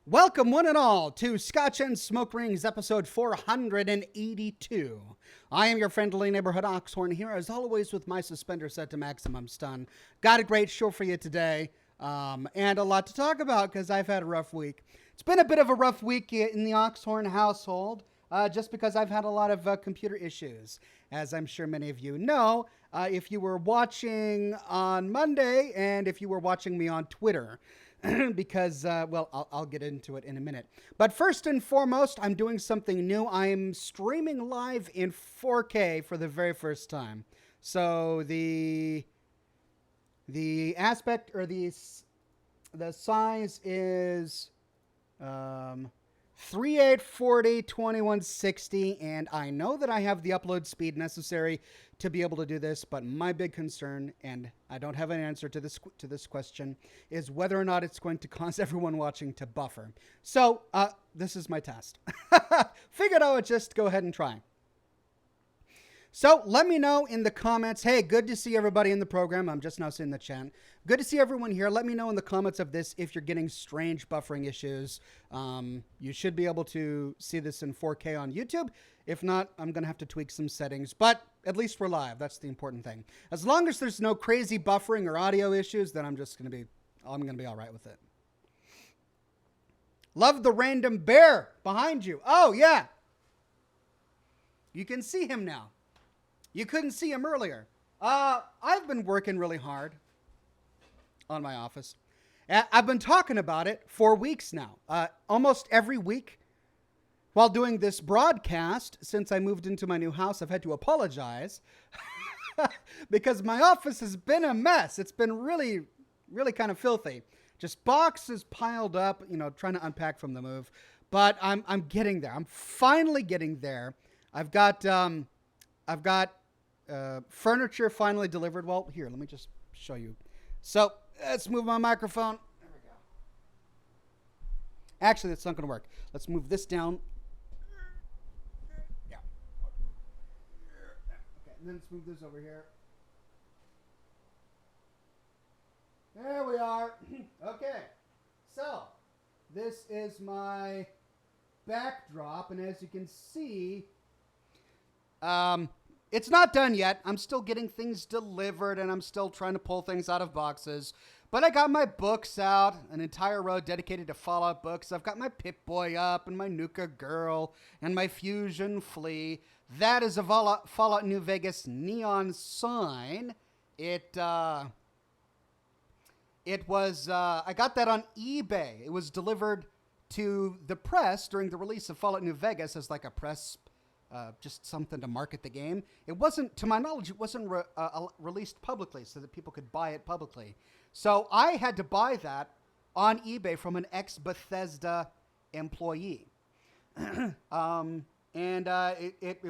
Welcome, one and all, to Scotch and Smoke Rings, episode 482. I am your friendly neighborhood Oxhorn here, as always, with my suspender set to maximum stun. Got a great show for you today, and a lot to talk about, because I've had a rough week. It's been a bit of a rough week in the Oxhorn household, just because I've had a lot of computer issues. As I'm sure many of you know, if you were watching on Monday, and if you were watching me on Twitter, because, I'll get into it in a minute. But first and foremost, I'm doing something new. I'm streaming live in 4K for the very first time. So the aspect, or the size is 3840 2160, and I know that I have the upload speed necessary to be able to do this, but my big concern, and I don't have an answer to this question, is whether or not it's going to cause everyone watching to buffer. So this is my test. Figured I would just go ahead and try. So let me know in the comments. Hey, good to see everybody in the program. I'm just now seeing the chat. Good to see everyone here. Let me know in the comments of this if you're getting strange buffering issues. You should be able to see this in 4K on YouTube. If not, I'm going to have to tweak some settings. But at least we're live. That's the important thing. As long as there's no crazy buffering or audio issues, then I'm going to be all right with it. Love the random bear behind you. Oh, yeah. You can see him now. You couldn't see him earlier. I've been working really hard on my office. I've been talking about it for weeks now. Almost every week while doing this broadcast, since I moved into my new house, I've had to apologize because my office has been a mess. It's been really, really kind of filthy. Just boxes piled up, trying to unpack from the move. But I'm getting there. I'm finally getting there. I've got furniture finally delivered. Well, here, let me just show you. So let's move my microphone. There we go. Actually, that's not going to work. Let's move this down. Yeah. Okay, and then let's move this over here. There we are. Okay. So this is my backdrop, and as you can see, it's not done yet. I'm still getting things delivered, and I'm still trying to pull things out of boxes. But I got my books out, an entire row dedicated to Fallout books. I've got my Pip-Boy up, and my Nuka Girl, and my Fusion Flea. That is a Fallout New Vegas neon sign. I got that on eBay. It was delivered to the press during the release of Fallout New Vegas as like a press just something to market the game. It wasn't, to my knowledge, it wasn't released publicly so that people could buy it publicly. So I had to buy that on eBay from an ex-Bethesda employee. It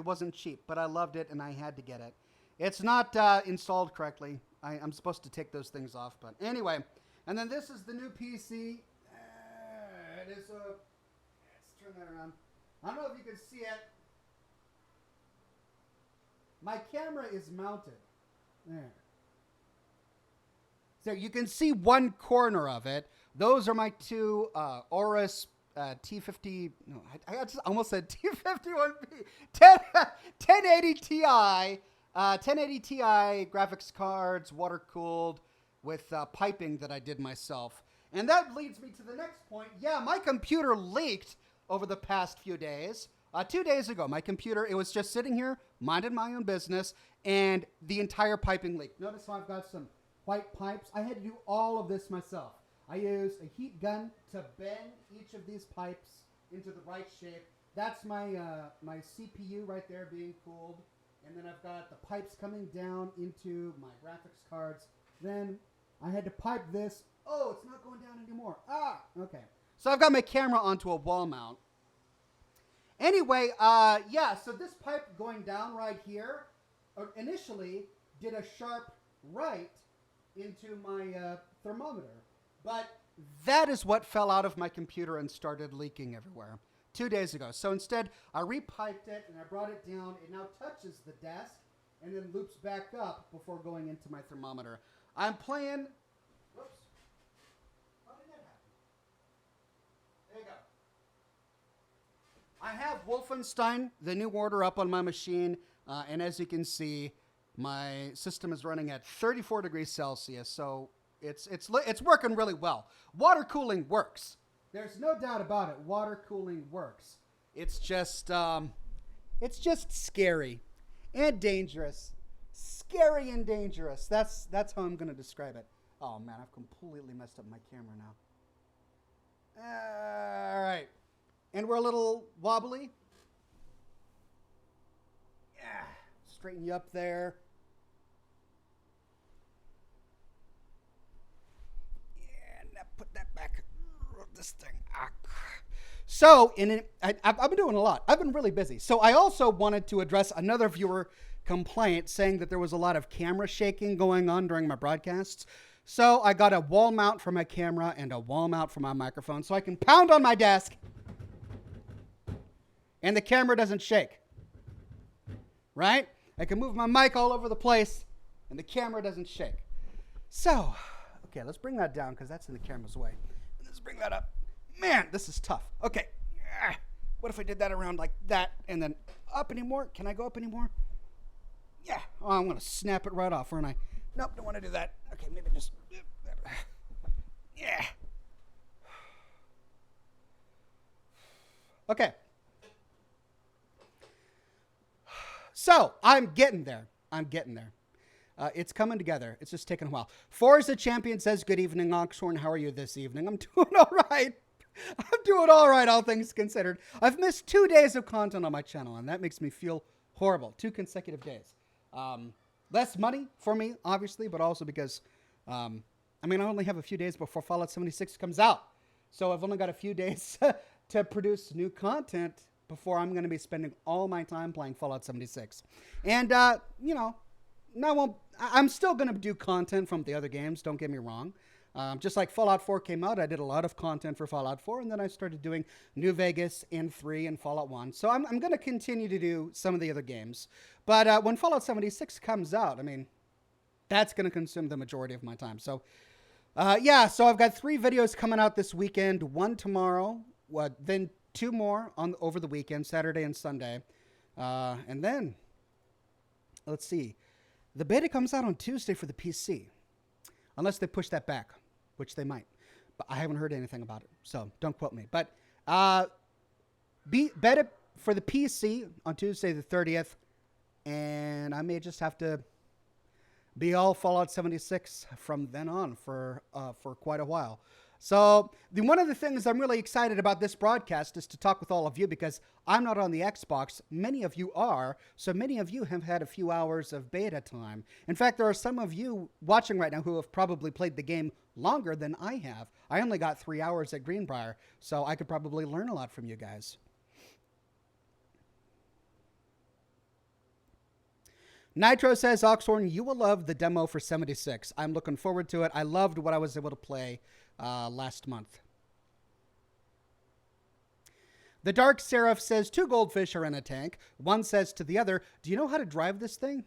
wasn't cheap, but I loved it and I had to get it. It's not installed correctly. I'm supposed to take those things off, but anyway. And then this is the new PC. Let's turn that around. I don't know if you can see it. My camera is mounted. There. So you can see one corner of it. Those are my two Aorus T50. No, I just almost said T51P. 1080 Ti. 1080 Ti graphics cards, water cooled, with piping that I did myself. And that leads me to the next point. Yeah, my computer leaked over the past few days. 2 days ago, my computer, it was just sitting here, minding my own business, and the entire piping leaked. Notice how I've got some white pipes. I had to do all of this myself. I used a heat gun to bend each of these pipes into the right shape. That's my my CPU right there being cooled. And then I've got the pipes coming down into my graphics cards. Then I had to pipe this. Oh, it's not going down anymore. Okay. So I've got my camera onto a wall mount. Anyway, so this pipe going down right here initially did a sharp right into my thermometer. But that is what fell out of my computer and started leaking everywhere 2 days ago. So instead, I repiped it and I brought it down. It now touches the desk and then loops back up before going into my thermometer. I'm playing... Whoops. How did that happen? There you go. Wolfenstein, the new order up on my machine, and as you can see, my system is running at 34 degrees Celsius, so it's working really well. Water cooling works. There's no doubt about it. Water cooling works. It's just scary and dangerous. Scary and dangerous. That's how I'm going to describe it. Oh man, I've completely messed up my camera now. All right, and we're a little wobbly. Yeah, straighten you up there. Yeah, put that back. This thing. So, I've been doing a lot. I've been really busy. So, I also wanted to address another viewer complaint saying that there was a lot of camera shaking going on during my broadcasts. So, I got a wall mount for my camera and a wall mount for my microphone so I can pound on my desk and the camera doesn't shake. Right? I can move my mic all over the place and the camera doesn't shake. So, okay, let's bring that down because that's in the camera's way. Let's bring that up. Man, this is tough. Okay. What if I did that around like that and then up anymore? Can I go up anymore? Yeah. Oh, I'm going to snap it right off, aren't I? Nope, don't want to do that. Okay, maybe just... Yeah. Okay. So, I'm getting there. It's coming together. It's just taking a while. Forza Champion says, good evening, Oxhorn. How are you this evening? I'm doing all right. All things considered. I've missed 2 days of content on my channel, and that makes me feel horrible. 2 consecutive days. Less money for me, obviously, but also because, I only have a few days before Fallout 76 comes out. So I've only got a few days to produce new content before I'm going to be spending all my time playing Fallout 76. And, I'm still going to do content from the other games, don't get me wrong. Just like Fallout 4 came out, I did a lot of content for Fallout 4, and then I started doing New Vegas and 3 and Fallout 1. So I'm going to continue to do some of the other games. But when Fallout 76 comes out, that's going to consume the majority of my time. So, so I've got 3 videos coming out this weekend, 1 tomorrow, then 2 more over the weekend, Saturday and Sunday. And then, let's see. The beta comes out on Tuesday for the PC, unless they push that back, which they might. But I haven't heard anything about it, so don't quote me. But beta for the PC on Tuesday the 30th, and I may just have to be all Fallout 76 from then on for quite a while. So one of the things I'm really excited about this broadcast is to talk with all of you because I'm not on the Xbox. Many of you are. So many of you have had a few hours of beta time. In fact, there are some of you watching right now who have probably played the game longer than I have. I only got 3 hours at Greenbrier, so I could probably learn a lot from you guys. Nitro says, Oxhorn, you will love the demo for 76. I'm looking forward to it. I loved what I was able to play last month. The Dark Seraph says, 2 goldfish are in a tank. One says to the other, do you know how to drive this thing?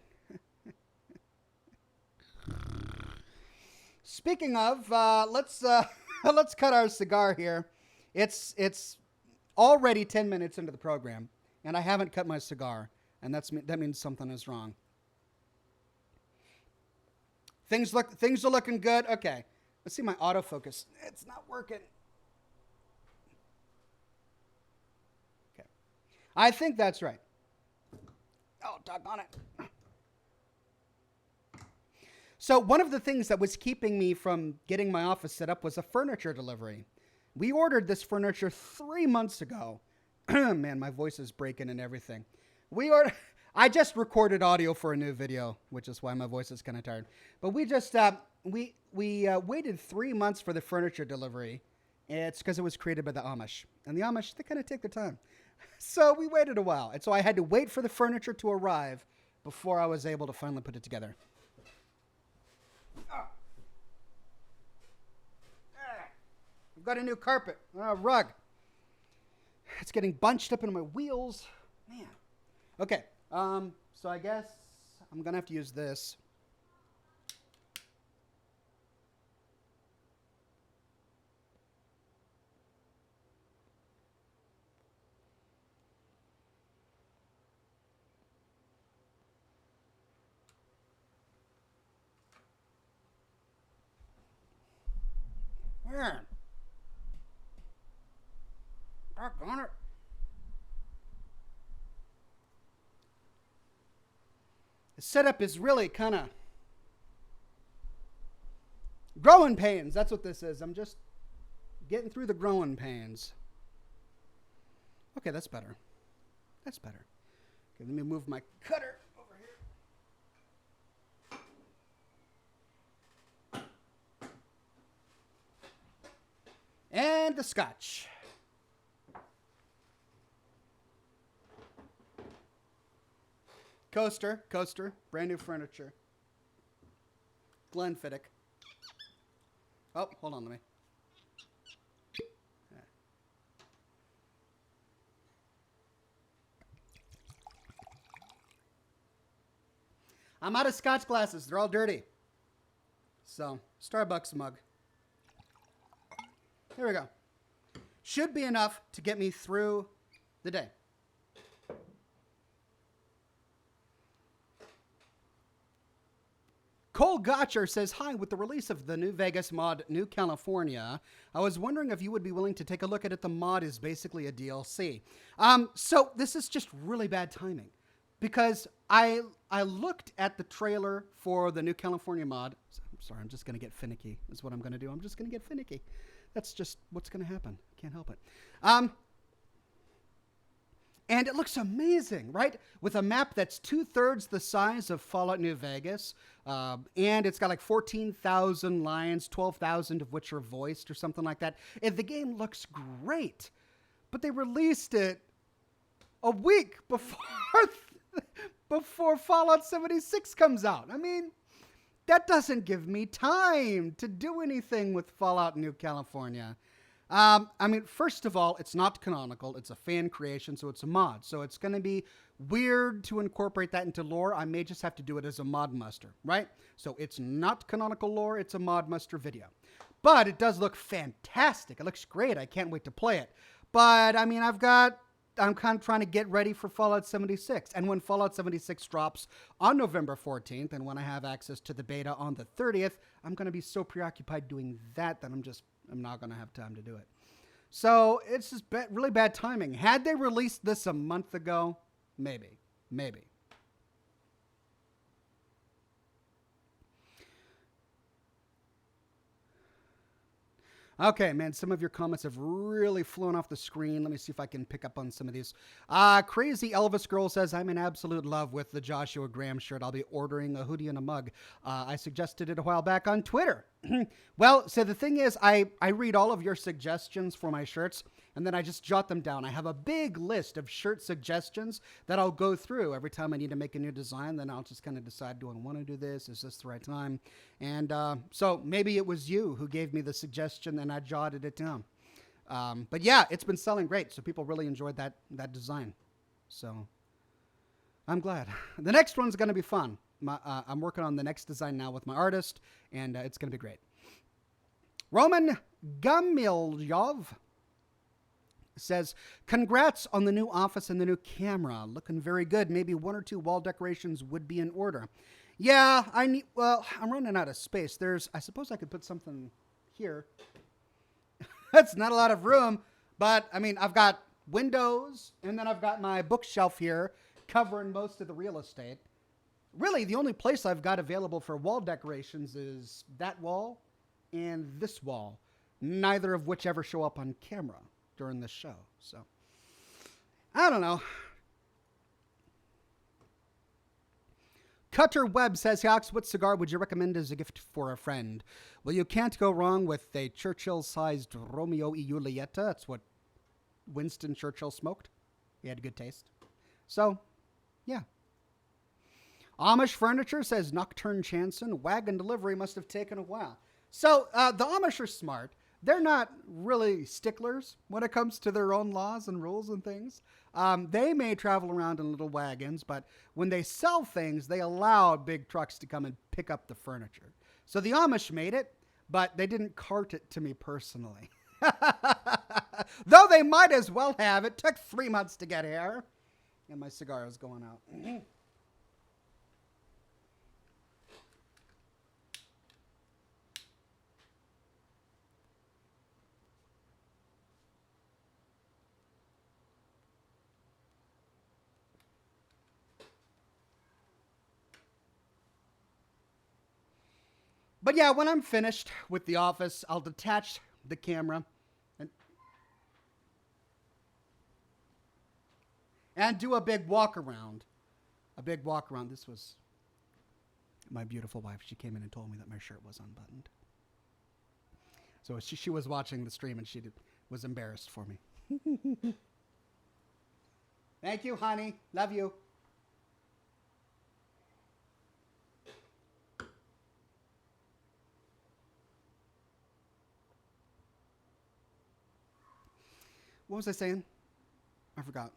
Speaking of, let's cut our cigar here. It's already 10 minutes into the program, and I haven't cut my cigar, and that means something is wrong. Things are looking good. Okay, let's see my autofocus. It's not working. Okay, I think that's right. Oh, doggone it. So one of the things that was keeping me from getting my office set up was a furniture delivery. We ordered this furniture 3 months ago. Man, my voice is breaking and everything. I just recorded audio for a new video, which is why my voice is kind of tired. But we just we waited 3 months for the furniture delivery. It's because it was created by the Amish, and the Amish, they kind of take their time. So we waited a while, and so I had to wait for the furniture to arrive before I was able to finally put it together. We've got a new carpet, rug. It's getting bunched up into my wheels. Man. Okay, so I guess I'm going to have to use this. Man. Doggone it. The setup is really kind of growing pains. That's what this is. I'm just getting through the growing pains. Okay, that's better. That's better. Okay, let me move my cutter over here. And the scotch. Coaster, brand new furniture. Glenfiddich. Oh, hold on, let me. I'm out of scotch glasses. They're all dirty. So, Starbucks mug. There we go. Should be enough to get me through the day. Cole Gotcher says, hi, with the release of the new Vegas mod, New California, I was wondering if you would be willing to take a look at it. The mod is basically a DLC. So this is just really bad timing because I looked at the trailer for the New California mod. I'm sorry, I'm just going to get finicky is what I'm going to do. I'm just going to get finicky. That's just what's going to happen. Can't help it. And it looks amazing, right? With a map that's 2/3 the size of Fallout New Vegas. And it's got like 14,000 lines, 12,000 of which are voiced or something like that. And the game looks great. But they released it a week before Fallout 76 comes out. I mean, that doesn't give me time to do anything with Fallout New California. I mean, first of all, it's not canonical. It's a fan creation, so it's a mod. So it's going to be weird to incorporate that into lore. I may just have to do it as a mod muster, right? So it's not canonical lore. It's a mod muster video. But it does look fantastic. It looks great. I can't wait to play it. But, I mean, I'm kind of trying to get ready for Fallout 76. And when Fallout 76 drops on November 14th, and when I have access to the beta on the 30th, I'm going to be so preoccupied doing that I'm not going to have time to do it. So it's just really bad timing. Had they released this a month ago, maybe. Okay, man, some of your comments have really flown off the screen. Let me see if I can pick up on some of these. Crazy Elvis Girl says, I'm in absolute love with the Joshua Graham shirt. I'll be ordering a hoodie and a mug. I suggested it a while back on Twitter. Well, so the thing is, I read all of your suggestions for my shirts, and then I just jot them down. I have a big list of shirt suggestions that I'll go through every time I need to make a new design. Then I'll just kind of decide, do I want to do this? Is this the right time? And so maybe it was you who gave me the suggestion, and I jotted it down. But yeah, it's been selling great. So people really enjoyed that design. So I'm glad. The next one's going to be fun. I'm working on the next design now with my artist, and it's going to be great. Roman Gamilyov says, congrats on the new office and the new camera. Looking very good. Maybe 1 or 2 wall decorations would be in order. Yeah, I'm running out of space. I suppose I could put something here. That's not a lot of room, but I mean, I've got windows, and then I've got my bookshelf here covering most of the real estate. Really, the only place I've got available for wall decorations is that wall and this wall, neither of which ever show up on camera during this show. So, I don't know. Cutter Webb says, hey, Ox, what cigar would you recommend as a gift for a friend? Well, you can't go wrong with a Churchill-sized Romeo y Julieta. That's what Winston Churchill smoked. He had good taste. So, yeah. Amish Furniture says, Nocturne Chanson, wagon delivery must have taken a while. So, the Amish are smart. They're not really sticklers when it comes to their own laws and rules and things. They may travel around in little wagons, but when they sell things, they allow big trucks to come and pick up the furniture. So the Amish made it, but they didn't cart it to me personally. Though they might as well have. It took 3 months to get here. And my cigar is going out. But yeah, when I'm finished with the office, I'll detach the camera and do a big walk around. This was my beautiful wife. She came in and told me that my shirt was unbuttoned. So she was watching the stream and she was embarrassed for me. Thank you, honey. Love you. What was I saying? I forgot.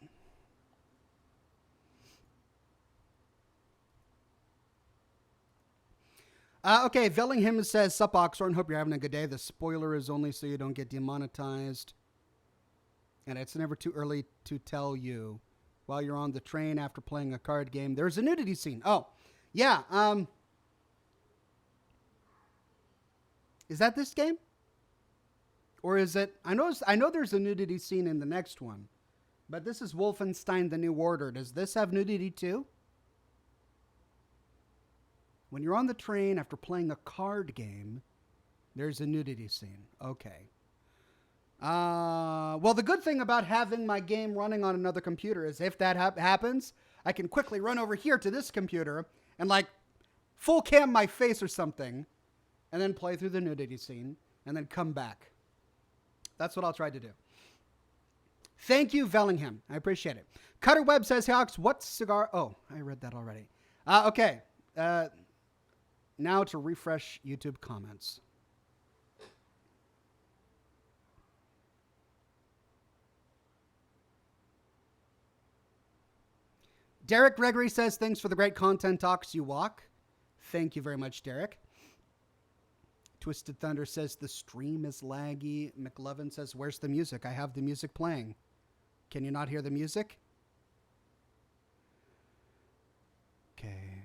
Okay, Vellingham says, Sup Oxhorn, hope you're having a good day. The spoiler is only so you don't get demonetized. And it's never too early to tell you while you're on the train after playing a card game. There's a nudity scene. Oh, yeah. Is that this game? Or is it... I know there's a nudity scene in the next one. But this is Wolfenstein: The New Order. Does this have nudity too? When you're on the train after playing a card game, there's a nudity scene. Okay. Well, the good thing about having my game running on another computer is if that happens, I can quickly run over here to this computer and like full cam my face or something and then play through the nudity scene and then come back. That's what I'll try to do. Thank you, Vellingham. I appreciate it. Cutter Webb says, hey, Ox, what cigar... Oh, I read that already. Okay. Now to refresh YouTube comments. Derek Gregory says, thanks for the great content, Ox, you walk. Thank you very much, Derek. Twisted Thunder says, the stream is laggy. McLovin says, where's the music? I have the music playing. Can you not hear the music? Okay.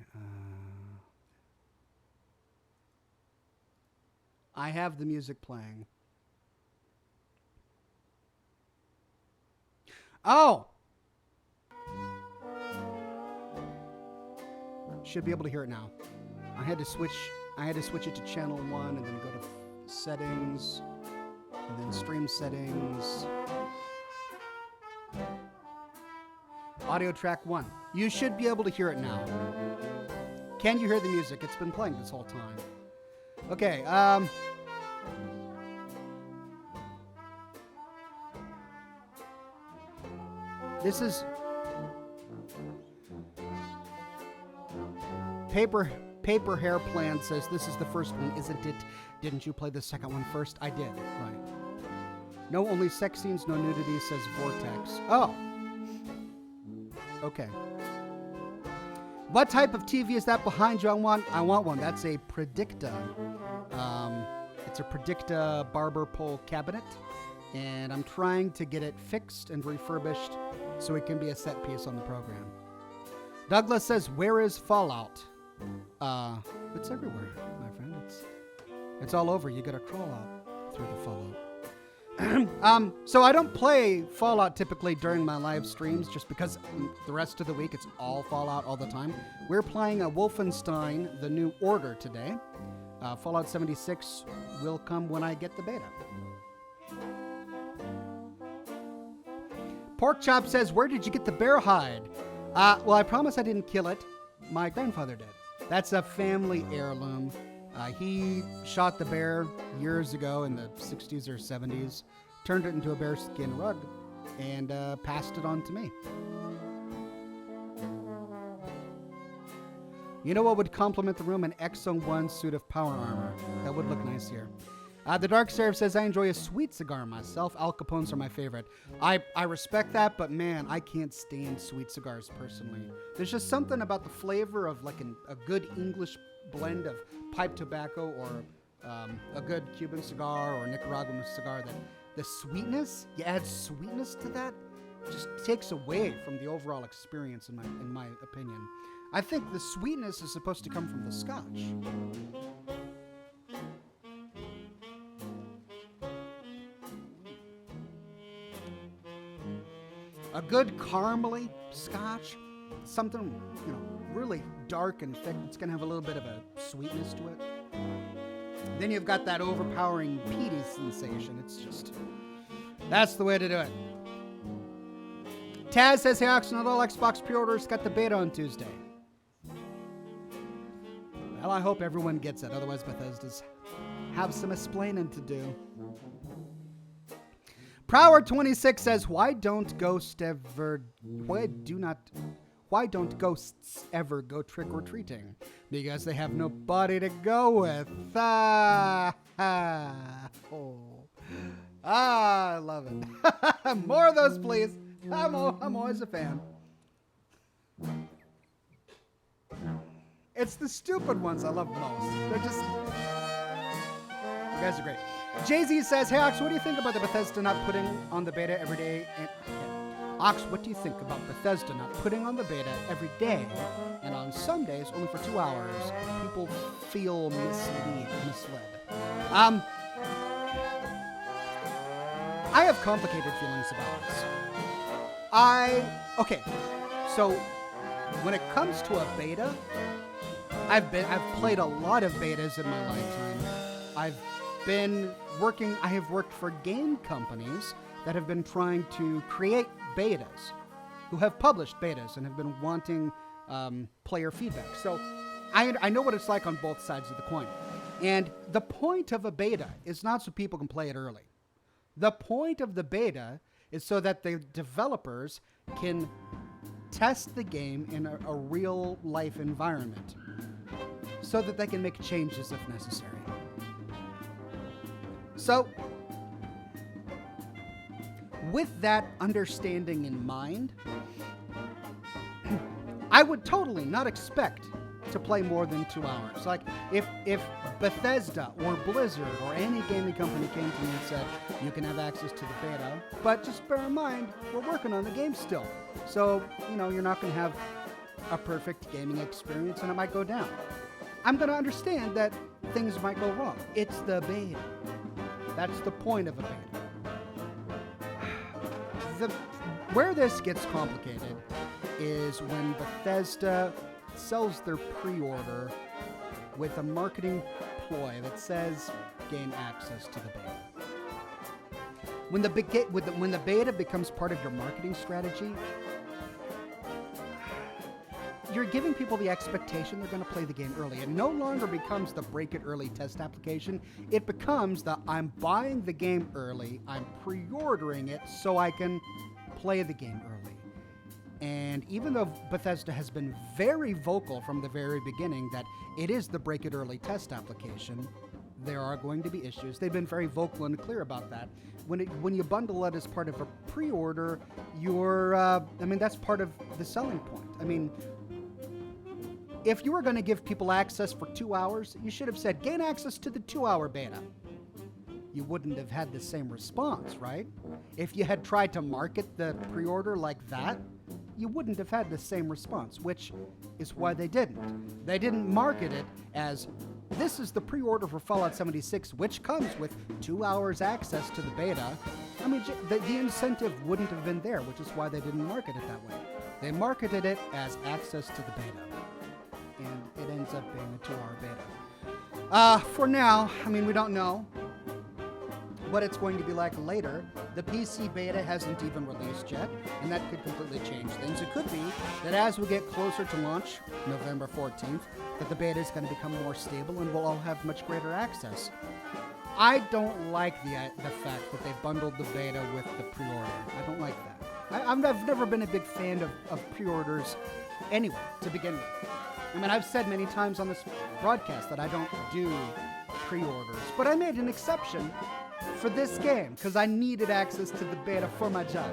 I have the music playing. Oh! Should be able to hear it now. I had to switch it to channel 1 and then go to settings and then stream settings. Audio track 1. You should be able to hear it now. Can you hear the music? It's been playing this whole time. Okay, this is Paper Hair Plan says this is the first one, isn't it? Didn't you play the second one first? I did, right. No, only sex scenes, no nudity, says Vortex. Oh. Okay. What type of TV is that behind you? I want one. That's a Predicta. It's a Predicta barber pole cabinet. And I'm trying to get it fixed and refurbished so it can be a set piece on the program. Douglas says, where is Fallout? It's everywhere, my friend. It's all over. You gotta crawl out through the Fallout. So I don't play Fallout typically during my live streams just because the rest of the week it's all Fallout all the time. We're playing a Wolfenstein: The New Order today. Fallout 76 will come when I get the beta. Pork Chop says, where did you get the bear hide? Well, I promise I didn't kill it. My grandfather did. That's a family heirloom. He shot the bear years ago in the 60s or 70s, turned it into a bearskin rug, and passed it on to me. You know what would complement the room? An Exo 1 suit of power armor. That would look nice here. The Dark Seraph says, I enjoy a sweet cigar myself. Al Capones are my favorite. I respect that, but man, I can't stand sweet cigars personally. There's just something about the flavor of like a good English blend of pipe tobacco or a good Cuban cigar or Nicaraguan cigar that the sweetness, you add sweetness to that, just takes away from the overall experience in my opinion. I think the sweetness is supposed to come from the Scotch. A good caramely Scotch, something, really dark and thick. It's going to have a little bit of a sweetness to it. then you've got that overpowering peaty sensation. It's just, that's the way to do it. Taz says, hey, Ox, not all Xbox pre-orders got the beta on Tuesday. Well, I hope everyone gets it. Otherwise, Bethesda's have some explaining to do. Prower26 says, why don't ghosts ever go trick-or-treating? Because they have nobody to go with. I love it. More of those, please. I'm always a fan. It's the stupid ones I love most. They're just... You guys are great. Jay-Z says, hey, Ox, what do you think about the Bethesda not putting on the beta every day? Ox, what do you think about Bethesda not putting on the beta every day and on Sundays only for 2 hours? People feel misled. I have complicated feelings about this. Okay, so when it comes to a beta, I've played a lot of betas in my lifetime. I have worked for game companies that have been trying to create betas, who have published betas and have been wanting player feedback. So I know what it's like on both sides of the coin. And the point of a beta is not so people can play it early. The point of the beta is so that the developers can test the game in a real life environment so that they can make changes if necessary. So, with that understanding in mind, I would totally not expect to play more than 2 hours. Like, if Bethesda or Blizzard or any gaming company came to me and said, you can have access to the beta, but just bear in mind, we're working on the game still. So, you're not going to have a perfect gaming experience and it might go down. I'm going to understand that things might go wrong. It's the beta. That's the point of a beta. Where this gets complicated is when Bethesda sells their pre-order with a marketing ploy that says gain access to the beta. When the beta becomes part of your marketing strategy, you're giving people the expectation they're going to play the game early. It no longer becomes the break it early test application. It becomes the I'm buying the game early, I'm pre-ordering it so I can play the game early. And even though Bethesda has been very vocal from the very beginning that it is the break it early test application, there are going to be issues. They've been very vocal and clear about that. When you bundle it as part of a pre-order, that's part of the selling point. If you were going to give people access for 2 hours, you should have said, gain access to the 2-hour beta. You wouldn't have had the same response, right? If you had tried to market the pre-order like that, you wouldn't have had the same response, which is why they didn't. They didn't market it as, this is the pre-order for Fallout 76, which comes with 2 hours access to the beta. The incentive wouldn't have been there, which is why they didn't market it that way. They marketed it as access to the beta. And it ends up being a 2-hour beta. For now, we don't know what it's going to be like later. The PC beta hasn't even released yet, and that could completely change things. It could be that as we get closer to launch, November 14th, that the beta is going to become more stable and we'll all have much greater access. I don't like the fact that they bundled the beta with the pre-order. I don't like that. I've never been a big fan of pre-orders anyway, to begin with. I've said many times on this broadcast that I don't do pre-orders, but I made an exception for this game because I needed access to the beta for my job.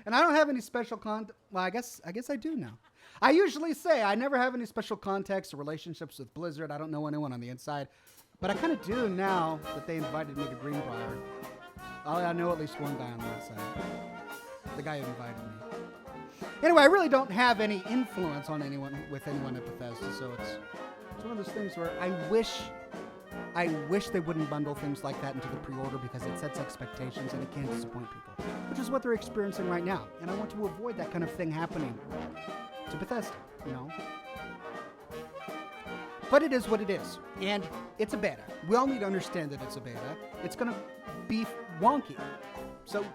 And I don't have any special well, I guess I do now. I usually say I never have any special contacts or relationships with Blizzard. I don't know anyone on the inside, but I kind of do now that they invited me to Greenbrier. I know at least one guy on the inside. The guy who invited me. Anyway, I really don't have any influence on anyone at Bethesda, so it's one of those things where I wish they wouldn't bundle things like that into the pre-order because it sets expectations and it can disappoint people, which is what they're experiencing right now. And I want to avoid that kind of thing happening to Bethesda, But it is what it is. And it's a beta. We all need to understand that it's a beta. It's going to be wonky. So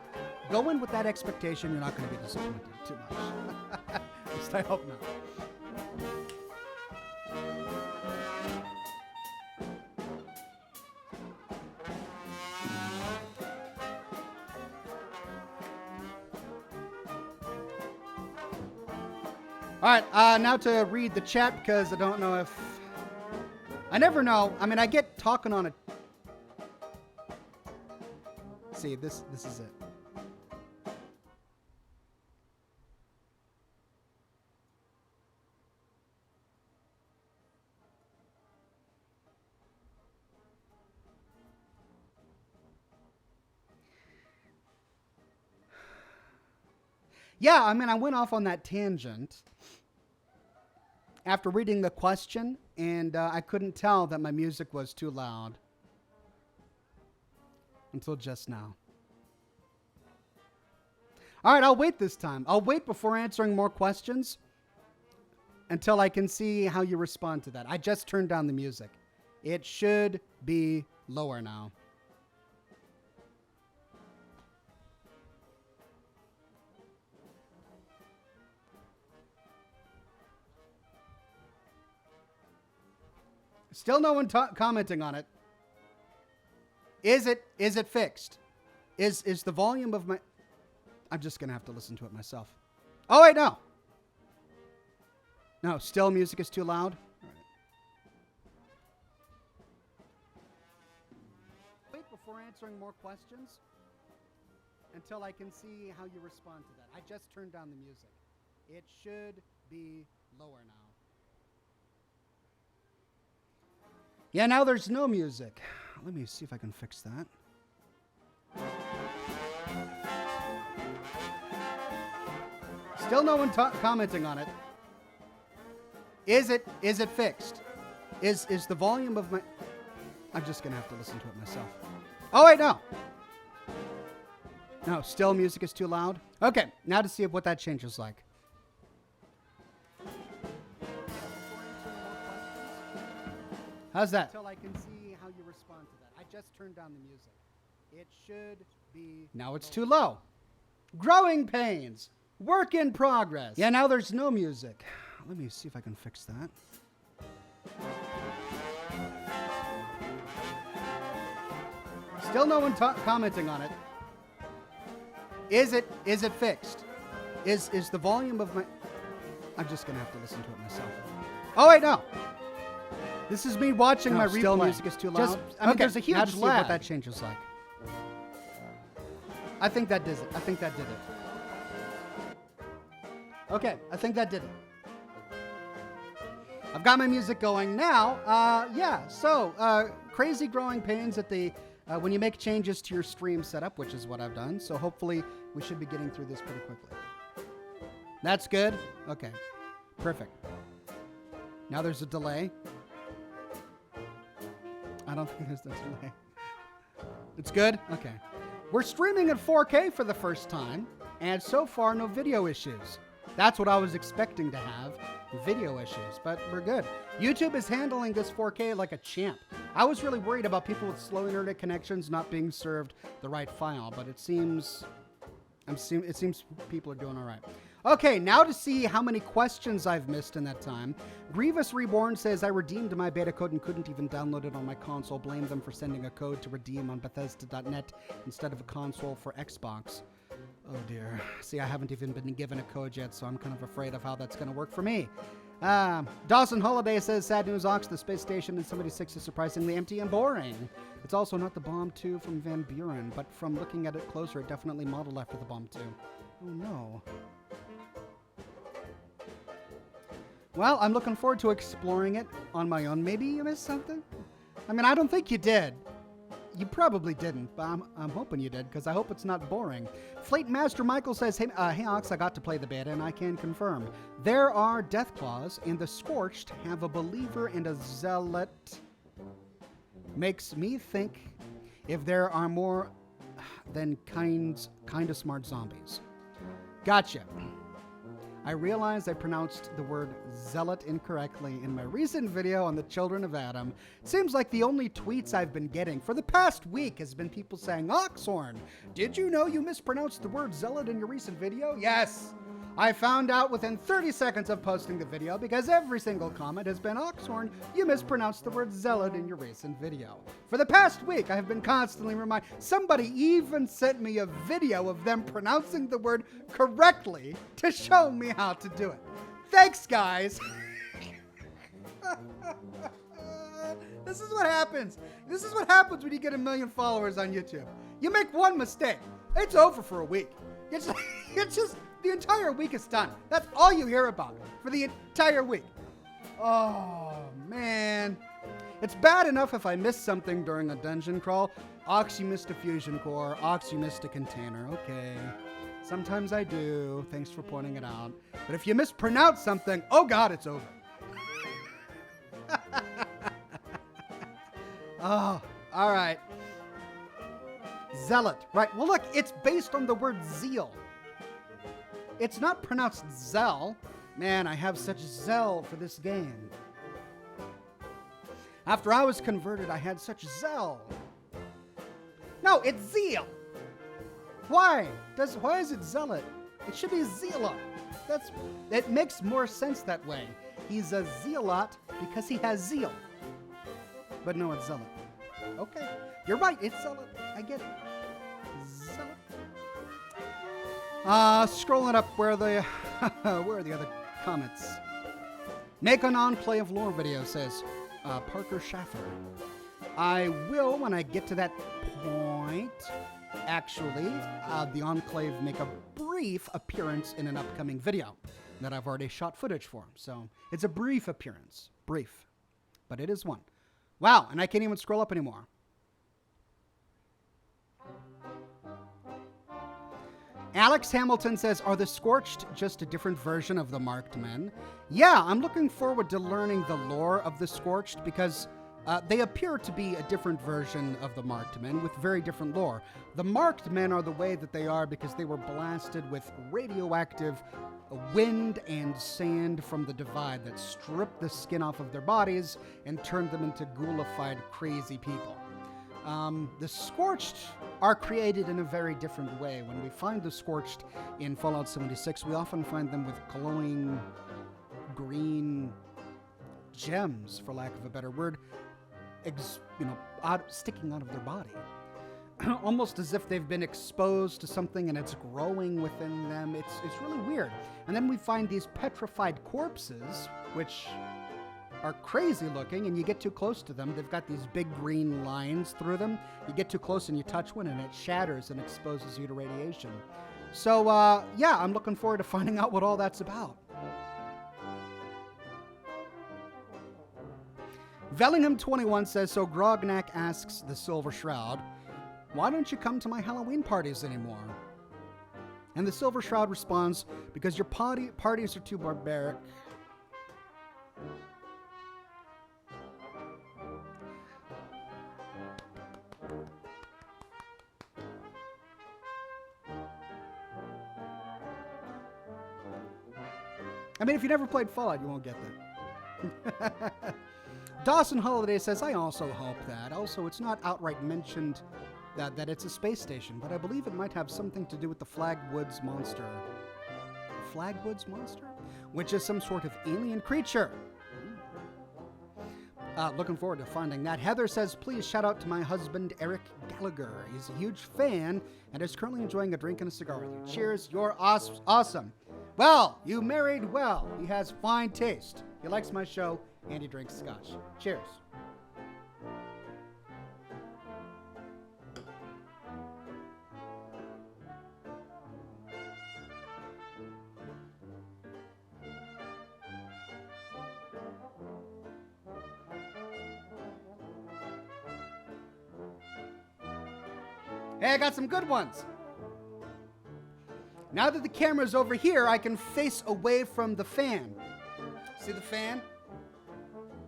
go in with that expectation. You're not going to be disappointed too much. At least I hope not. All right, now to read the chat because I don't know if... I never know. I mean, I get talking on it. See, this is it. Yeah, I mean, I went off on that tangent after reading the question, and I couldn't tell that my music was too loud until just now. All right, I'll wait this time. I'll wait before answering more questions until I can see how you respond to that. I just turned down the music. It should be lower now. Still no one commenting on it. Is it fixed? Is the volume of my... I'm just going to have to listen to it myself. Oh, wait, no. No, still music is too loud. All right. Wait before answering more questions until I can see how you respond to that. I just turned down the music. It should be lower now. Yeah, now there's no music. Let me see if I can fix that. Still no one commenting on it. Is it fixed? Is the volume of my... I'm just going to have to listen to it myself. Oh, wait, no. No, still music is too loud. Okay, now to see what that changes like. How's that? Until I can see how you respond to that. I just turned down the music. It should be... Now it's too low. Growing pains. Work in progress. Yeah, now there's no music. Let me see if I can fix that. Still no one commenting on it. Is it fixed? Is the volume of my... I'm just going to have to listen to it myself. Oh, wait, no. This is me watching my replay. Still music is too loud. I mean, there's a huge lag. See what that changes like. I think that did it. I think that did it. Okay, I think that did it. I've got my music going now. Yeah, so crazy growing pains at the when you make changes to your stream setup, which is what I've done. So hopefully we should be getting through this pretty quickly. That's good. Okay, perfect. Now there's a delay. I don't think there's a delay. It's good? Okay. We're streaming at 4K for the first time, and so far no video issues. That's what I was expecting to have, video issues, but we're good. YouTube is handling this 4K like a champ. I was really worried about people with slow internet connections not being served the right file, but it seems people are doing all right. Okay, now to see how many questions I've missed in that time. Grievous Reborn says, I redeemed my beta code and couldn't even download it on my console. Blame them for sending a code to redeem on Bethesda.net instead of a console for Xbox. Oh dear. See, I haven't even been given a code yet, so I'm kind of afraid of how that's going to work for me. Dawson Holiday says, sad news, Ox, the space station in 76 is surprisingly empty and boring. It's also not the Bomb 2 from Van Buren, but from looking at it closer, it definitely modeled after the Bomb 2. Oh no. Well, I'm looking forward to exploring it on my own. Maybe you missed something? I mean, I don't think you did. You probably didn't, but I'm hoping you did, because I hope it's not boring. Flate Master Michael says, hey Ox, I got to play the beta, and I can confirm. There are Deathclaws, and the Scorched have a Believer and a Zealot. Makes me think if there are more than kind of smart zombies. Gotcha. I realized I pronounced the word zealot incorrectly in my recent video on the children of Adam. It seems like the only tweets I've been getting for the past week has been people saying, Oxhorn, did you know you mispronounced the word zealot in your recent video? Yes. I found out within 30 seconds of posting the video because every single comment has been, Oxhorn, you mispronounced the word zealot in your recent video. For the past week, I have been constantly reminded. Somebody even sent me a video of them pronouncing the word correctly to show me how to do it. Thanks, guys. This is what happens. This is what happens when you get 1 million followers on YouTube. You make one mistake, it's over for a week. It's just the entire week is done. That's all you hear about for the entire week. Oh, man. It's bad enough if I miss something during a dungeon crawl. Ox, you missed a fusion core. Ox, you missed a container. Okay. Sometimes I do. Thanks for pointing it out. But if you mispronounce something, oh God, it's over. Oh, all right. Zealot. Right. Well, look, it's based on the word zeal. It's not pronounced Zell. Man, I have such zeal for this game. After I was converted, I had such zeal. No, it's zeal. Why? Why is it zealot? It should be zealot. It makes more sense that way. He's a zealot because he has zeal. But no, it's zealot. Okay, you're right. It's zealot. I get it. Scrolling up where are the other comments? Make an Enclave lore video, says Parker Schaffer. I will when I get to that point. Actually, the Enclave make a brief appearance in an upcoming video that I've already shot footage for. So it's a brief appearance. Brief. But it is one. Wow, and I can't even scroll up anymore. Alex Hamilton says, are the Scorched just a different version of the Marked Men? Yeah, I'm looking forward to learning the lore of the Scorched because they appear to be a different version of the Marked Men with very different lore. The Marked Men are the way that they are because they were blasted with radioactive wind and sand from the Divide that stripped the skin off of their bodies and turned them into ghoulified, crazy people. The Scorched are created in a very different way. When we find the Scorched in Fallout 76, we often find them with glowing green gems, for lack of a better word, sticking out of their body. Almost as if they've been exposed to something and it's growing within them. It's really weird. And then we find these petrified corpses, which are crazy looking, and you get too close to them. They've got these big green lines through them. You get too close and you touch one and it shatters and exposes you to radiation. So, yeah, I'm looking forward to finding out what all that's about. Vellingham21 says, so Grognak asks the Silver Shroud, why don't you come to my Halloween parties anymore? And the Silver Shroud responds, because your parties are too barbaric. I mean, if you never played Fallout, you won't get that. Dawson Holiday says, I also hope that. Also, it's not outright mentioned that it's a space station, but I believe it might have something to do with the Flagwoods monster. Flagwoods monster? Which is some sort of alien creature. Looking forward to finding that. Heather says, please shout out to my husband, Eric Gallagher. He's a huge fan and is currently enjoying a drink and a cigar with you. Cheers, you're awesome. Well, you married well. He has fine taste. He likes my show, and he drinks scotch. Cheers. Hey, I got some good ones. Now that the camera's over here, I can face away from the fan. See the fan?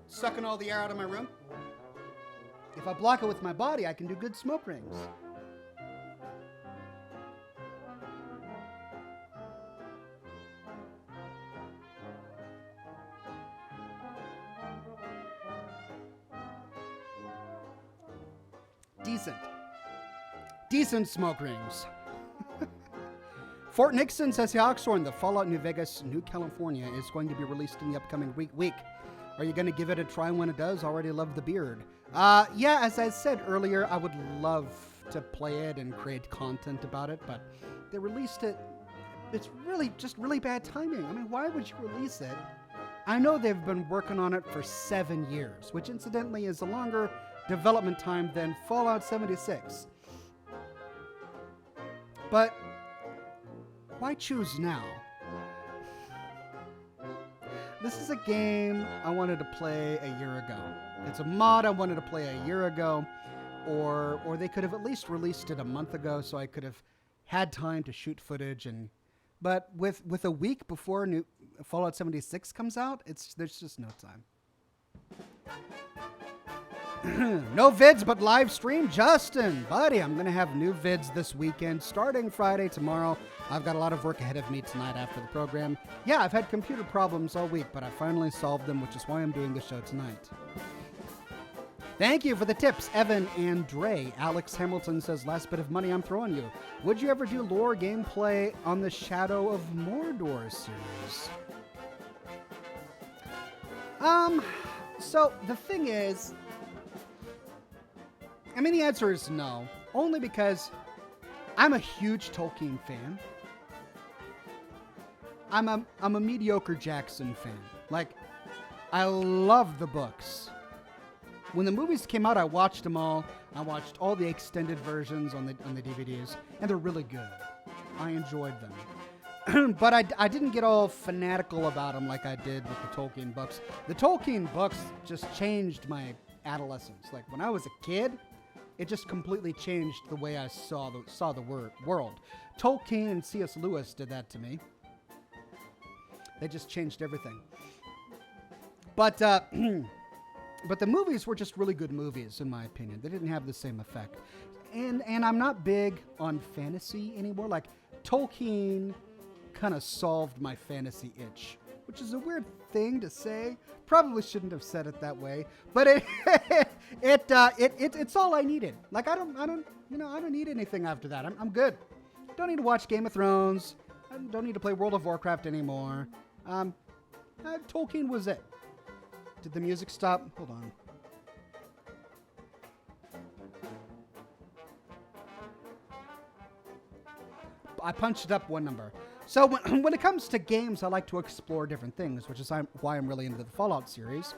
Sucking all the air out of my room. If I block it with my body, I can do good smoke rings. Decent. Decent smoke rings. Fort Nixon says, hey, Oxhorn, the Fallout New Vegas, New California is going to be released in the upcoming week. Are you going to give it a try when it does? Already love the beard. Yeah, as I said earlier, I would love to play it and create content about it, but they released it. It's really just really bad timing. I mean, why would you release it? I know they've been working on it for 7 years, which incidentally is a longer development time than Fallout 76. But why choose now? This is a game I wanted to play a year ago. It's a mod I wanted to play a year ago, or they could have at least released it a month ago so I could have had time to shoot footage. But with a week before new Fallout 76 comes out, there's just no time. No vids, but live stream. Justin, buddy, I'm going to have new vids this weekend, starting Friday, tomorrow. I've got a lot of work ahead of me tonight after the program. Yeah, I've had computer problems all week, but I finally solved them, which is why I'm doing the show tonight. Thank you for the tips, Evan and Dre. Alex Hamilton says, last bit of money I'm throwing you. Would you ever do lore gameplay on the Shadow of Mordor series? So the thing is, I mean, the answer is no. Only because I'm a huge Tolkien fan. I'm a mediocre Jackson fan. Like, I love the books. When the movies came out, I watched them all. I watched all the extended versions on the DVDs, and they're really good. I enjoyed them. But I didn't get all fanatical about them like I did with the Tolkien books. The Tolkien books just changed my adolescence. Like, when I was a kid, it just completely changed the way I saw the world. Tolkien and C.S. Lewis did that to me. They just changed everything. But but the movies were just really good movies, in my opinion. They didn't have the same effect. And I'm not big on fantasy anymore. Like, Tolkien kind of solved my fantasy itch, which is a weird thing to say. Probably shouldn't have said it that way, but it's all I needed. Like, I don't need anything after that. I'm good. Don't need to watch Game of Thrones. I don't need to play World of Warcraft anymore. Tolkien was it. Did the music stop? Hold on. I punched it up one number. So when it comes to games, I like to explore different things, which is why I'm really into the Fallout series.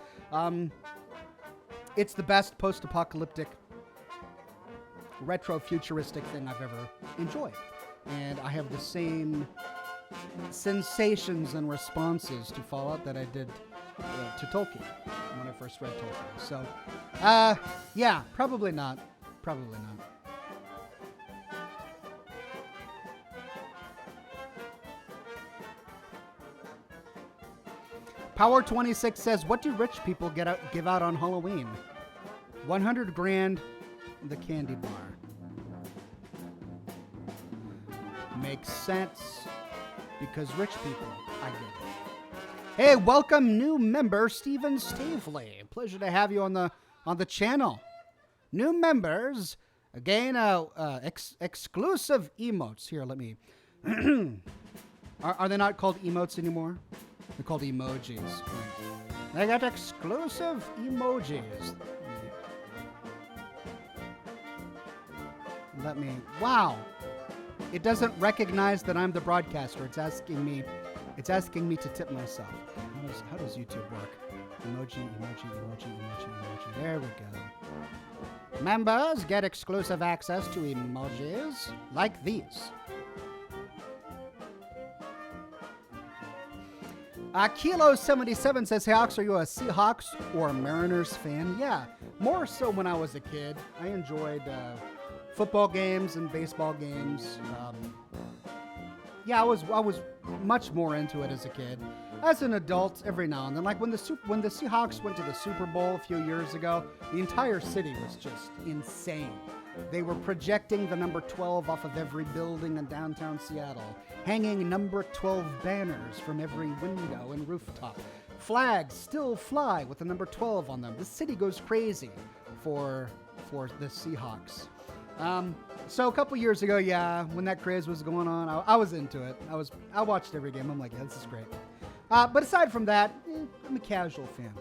It's the best post-apocalyptic, retro-futuristic thing I've ever enjoyed. And I have the same sensations and responses to Fallout that I did to Tolkien when I first read Tolkien. So, yeah, probably not. Probably not. Power26 says, what do rich people give out on Halloween? 100 grand, the candy bar. Makes sense, because rich people, I get it. Hey, welcome new member, Stephen Stavely. Pleasure to have you on the channel. New members, again, exclusive emotes. Here, let me... Are they not called emotes anymore? They're called emojis. They got exclusive emojis. Let me... Wow. It doesn't recognize that I'm the broadcaster. It's asking me to tip myself. How does YouTube work? Emoji. There we go. Members get exclusive access to emojis like these. Kilo77 says, hey, Ox, are you a Seahawks or a Mariners fan? Yeah, more so when I was a kid. I enjoyed football games and baseball games. Yeah, I was much more into it as a kid. As an adult, every now and then, like when the Seahawks went to the Super Bowl a few years ago, the entire city was just insane. They were projecting the number 12 off of every building in downtown Seattle, hanging number 12 banners from every window and rooftop. Flags still fly with the number 12 on them. The city goes crazy for for the Seahawks. So a couple years ago, yeah, when that craze was going on, I was into it. I watched every game. I'm like, yeah, this is great. But aside from that, I'm a casual fan.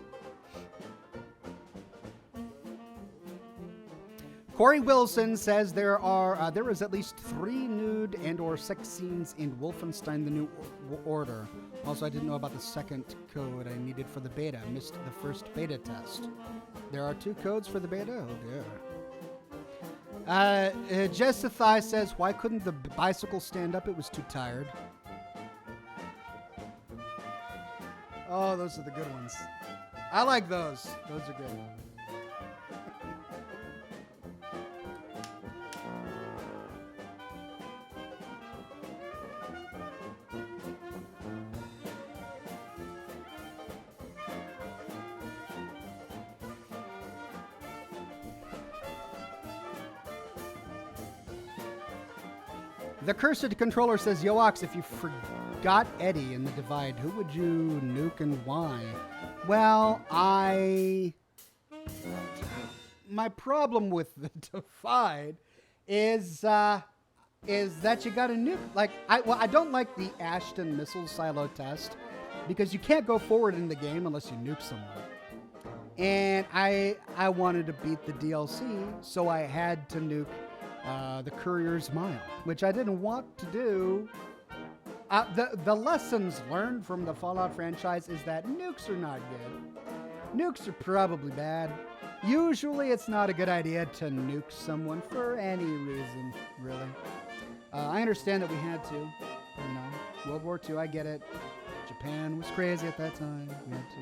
Corey Wilson says there is at least 3 nude and/or sex scenes in Wolfenstein: The New Order. Also, I didn't know about the second code I needed for the beta. I missed the first beta test. There are 2 codes for the beta? Oh dear. Jessathai says, why couldn't the bicycle stand up? It was too tired. Oh, those are the good ones. I like those. Those are good. The Cursed Controller says, Yo, Ox, if you forgot Eddie in the Divide, who would you nuke and why? Well, my problem with the Divide is that you got to nuke. Like, I don't like the Ashton missile silo test because you can't go forward in the game unless you nuke someone. And I wanted to beat the DLC, so I had to nuke the Courier's Mile, which I didn't want to do. The lessons learned from the Fallout franchise is that nukes are not good. Nukes are probably bad. Usually it's not a good idea to nuke someone for any reason, really. I understand that we had to. You know, World War II, I get it. Japan was crazy at that time. We had to.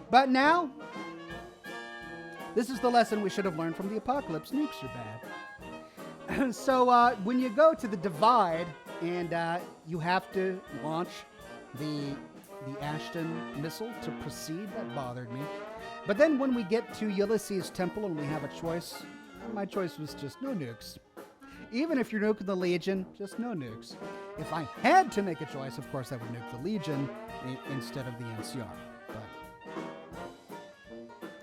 But now, this is the lesson we should have learned from the apocalypse. Nukes are bad. So when you go to the Divide and you have to launch the Ashton missile to proceed, that bothered me. But then when we get to Ulysses Temple and we have a choice, my choice was just no nukes. Even if you're nuking the Legion, just no nukes. If I had to make a choice, of course I would nuke the Legion instead of the NCR.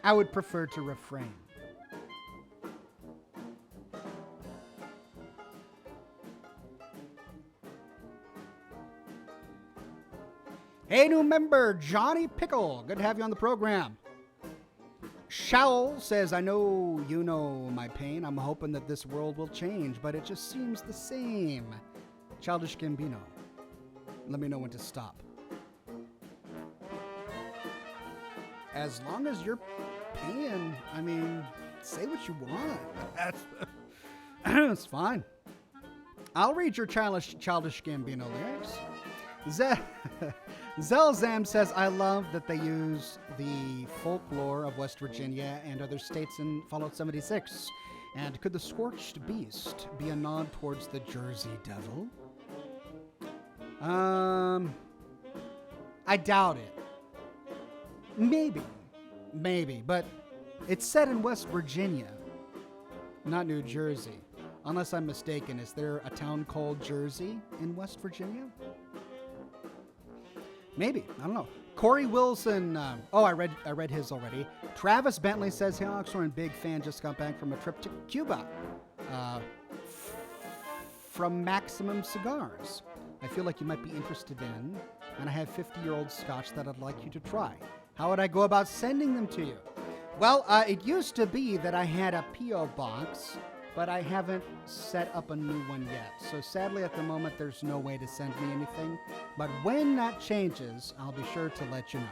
I would prefer to refrain. Hey, new member, Johnny Pickle. Good to have you on the program. Shaul says, I know you know my pain. I'm hoping that this world will change, but it just seems the same. Childish Gambino. Let me know when to stop. As long as you're paying, I mean, say what you want. That's fine. I'll read your Childish Gambino lyrics. Zelzam says, I love that they use the folklore of West Virginia and other states in Fallout 76. And could the Scorched Beast be a nod towards the Jersey Devil? I doubt it. Maybe, but it's set in West Virginia, not New Jersey. Unless I'm mistaken, is there a town called Jersey in West Virginia? Maybe, I don't know. Corey Wilson, I read his already. Travis Bentley says, hey, Oxhorn, big fan, just got back from a trip to Cuba. From Maximum Cigars. I feel like you might be interested in, and I have 50-year-old Scotch that I'd like you to try. How would I go about sending them to you? Well, it used to be that I had a P.O. box, but I haven't set up a new one yet. So sadly, at the moment, there's no way to send me anything. But when that changes, I'll be sure to let you know.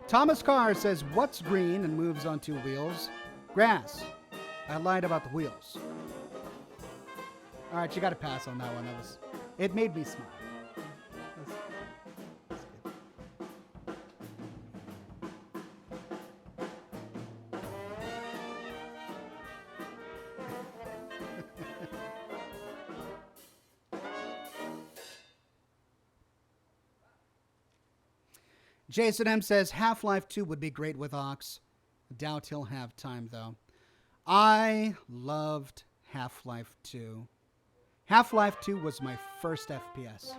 Thomas Carr says, what's green and moves on 2 wheels? Grass. I lied about the wheels. All right, you got to pass on that one. It made me smile. Jason M says, Half-Life 2 would be great with Ox. Doubt he'll have time, though. I loved Half-Life 2. Half-Life 2 was my first FPS.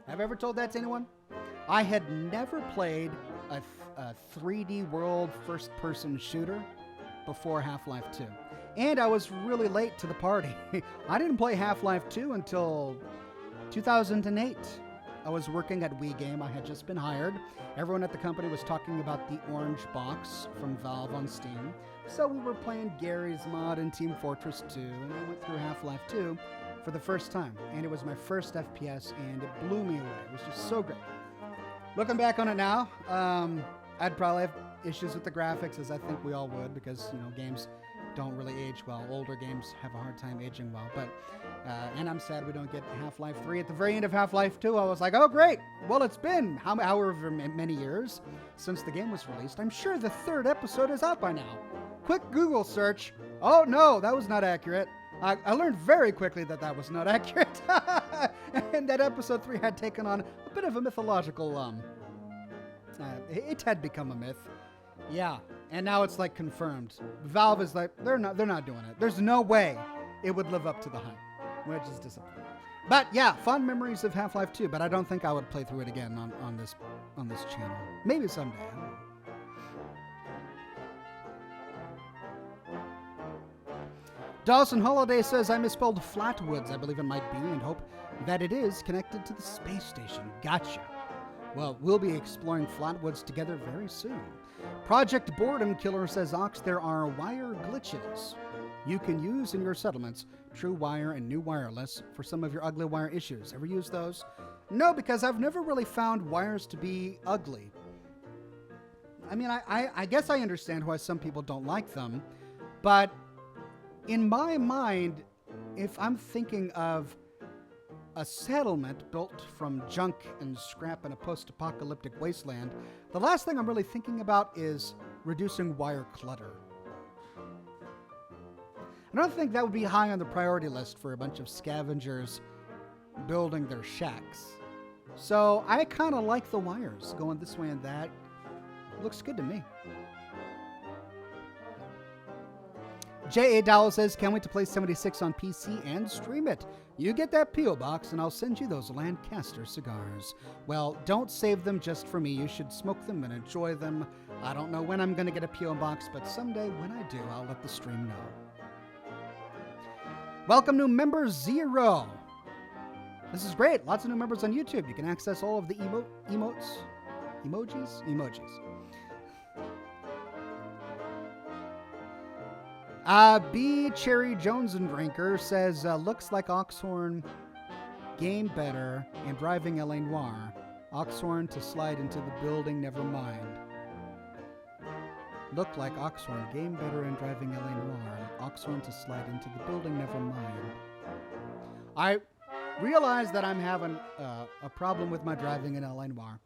Have I ever told that to anyone? I had never played a 3D world first-person shooter before Half-Life 2. And I was really late to the party. I didn't play Half-Life 2 until 2008. I was working at Wii Game. I had just been hired. Everyone at the company was talking about the orange box from Valve on Steam. So we were playing Gary's mod and Team Fortress 2, and I went through Half-Life 2 for the first time. And it was my first FPS, and it blew me away. It was just so great. Looking back on it now, I'd probably have issues with the graphics, as I think we all would, because, you know, games don't really age well. Older games have a hard time aging well. But and I'm sad we don't get Half-Life 3. At the very end of Half-Life 2, I was like, oh, great. Well, it's been however many years since the game was released. I'm sure the third episode is out by now. Quick Google search. Oh, no, that was not accurate. I learned very quickly that that was not accurate. And that episode 3 had taken on a bit of a mythological, it had become a myth. Yeah, and now it's like confirmed. Valve is like, they're not doing it. There's no way it would live up to the hype, which is disappointing. But yeah, fond memories of Half-Life 2, but I don't think I would play through it again on this channel. Maybe someday. I don't know. Dawson Holiday says, I misspelled Flatwoods. I believe it might be, and hope that it is connected to the space station. Gotcha. Well, we'll be exploring Flatwoods together very soon. Project Boredom Killer says, Ox, there are wire glitches you can use in your settlements, True Wire and New Wireless, for some of your ugly wire issues. Ever use those? No, because I've never really found wires to be ugly. I mean, I guess I understand why some people don't like them, but in my mind, if I'm thinking of a settlement built from junk and scrap in a post-apocalyptic wasteland, the last thing I'm really thinking about is reducing wire clutter. I don't think that would be high on the priority list for a bunch of scavengers building their shacks. So I kind of like the wires going this way and that. Looks good to me. J.A. Dowell says, can't wait to play 76 on PC and stream it. You get that P.O. box and I'll send you those Lancaster cigars. Well, don't save them just for me. You should smoke them and enjoy them. I don't know when I'm going to get a P.O. box, but someday when I do, I'll let the stream know. Welcome new member Zero. This is great. Lots of new members on YouTube. You can access all of the emojis. B. Cherry Jones and Drinker says, looks like Oxhorn game better and driving LA Noire. Oxhorn to slide into the building, never mind. Look like Oxhorn game better and driving LA Noire. Oxhorn to slide into the building, never mind. I realize that I'm having a problem with my driving in LA Noire.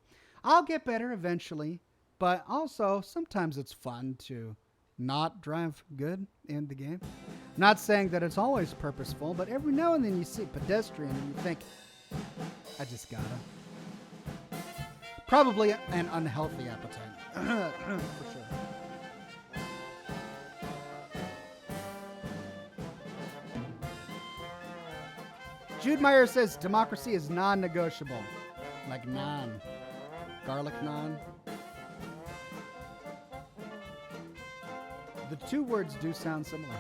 I'll get better eventually, but also sometimes it's fun to not drive good in the game. I'm not saying that it's always purposeful, but every now and then you see a pedestrian and you think, I just gotta. Probably an unhealthy appetite. For sure. Jude Meyer says democracy is non-negotiable. Like naan. Garlic naan. The two words do sound similar.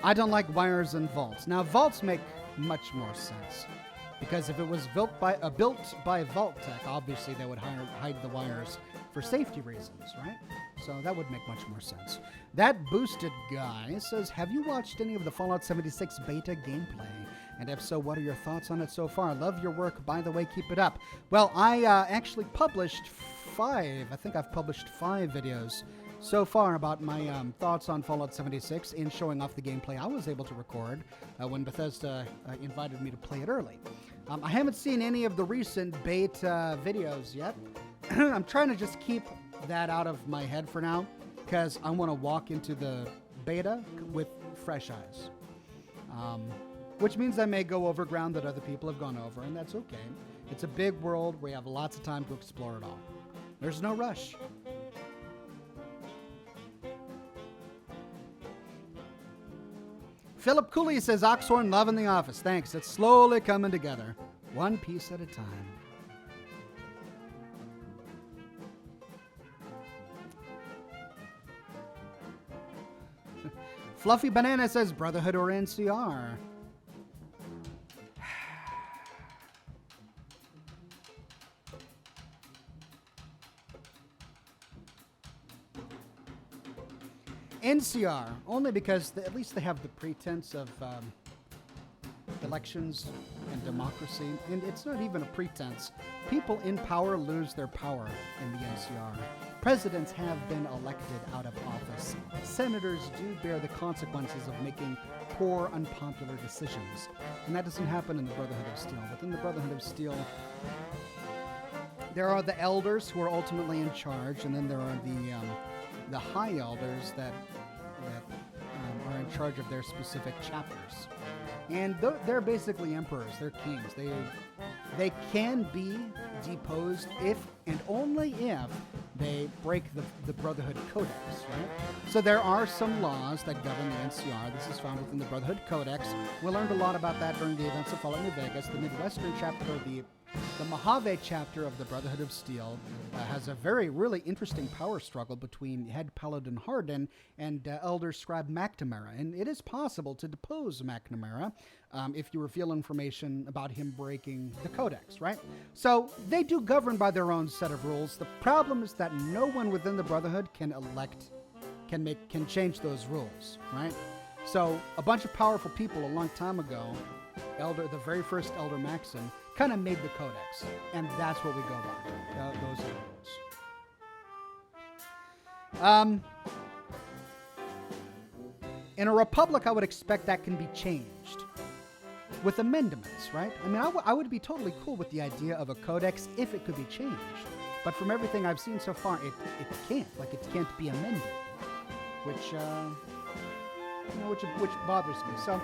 I don't like wires and vaults. Now, vaults make much more sense. Because if it was built by Vault Tech, obviously they would hide the wires for safety reasons, right? So that would make much more sense. That Boosted Guy says, have you watched any of the Fallout 76 beta gameplay? And if so, what are your thoughts on it so far? Love your work. By the way, keep it up. Well, I actually published 5. I think I've published 5 videos so far about my thoughts on Fallout 76 and showing off the gameplay I was able to record when Bethesda invited me to play it early. I haven't seen any of the recent beta videos yet. I'm trying to just keep that out of my head for now because I want to walk into the beta with fresh eyes. Which means I may go over ground that other people have gone over, and that's okay. It's a big world. We have lots of time to explore it all. There's no rush. Philip Cooley says, Oxhorn, love in the office. Thanks. It's slowly coming together. One piece at a time. Fluffy Banana says Brotherhood or NCR. NCR, only because at least they have the pretense of elections and democracy, and it's not even a pretense. People in power lose their power in the NCR. Presidents have been elected out of office. Senators do bear the consequences of making poor, unpopular decisions. And that doesn't happen in the Brotherhood of Steel. Within the Brotherhood of Steel, there are the elders who are ultimately in charge, and then there are the high elders that are in charge of their specific chapters. And they're basically emperors. They're kings. They can be deposed if and only if they break the Brotherhood Codex, right? So there are some laws that govern the NCR. This is found within the Brotherhood Codex. We learned a lot about that during the events of Fallout New Vegas. The Midwestern chapter, the Mojave chapter of the Brotherhood of Steel has a really interesting power struggle between Head Paladin Hardin and Elder Scribe McNamara. And it is possible to depose McNamara if you reveal information about him breaking the Codex, right? So they do govern by their own set of rules. The problem is that no one within the Brotherhood can change those rules, right? So a bunch of powerful people a long time ago, the very first Elder Maxon, kind of made the Codex, and that's what we go by. Those are the rules. In a republic, I would expect that can be changed with amendments, right? I mean, I would be totally cool with the idea of a codex if it could be changed, but from everything I've seen so far, it can't. Like, it can't be amended, which bothers me. So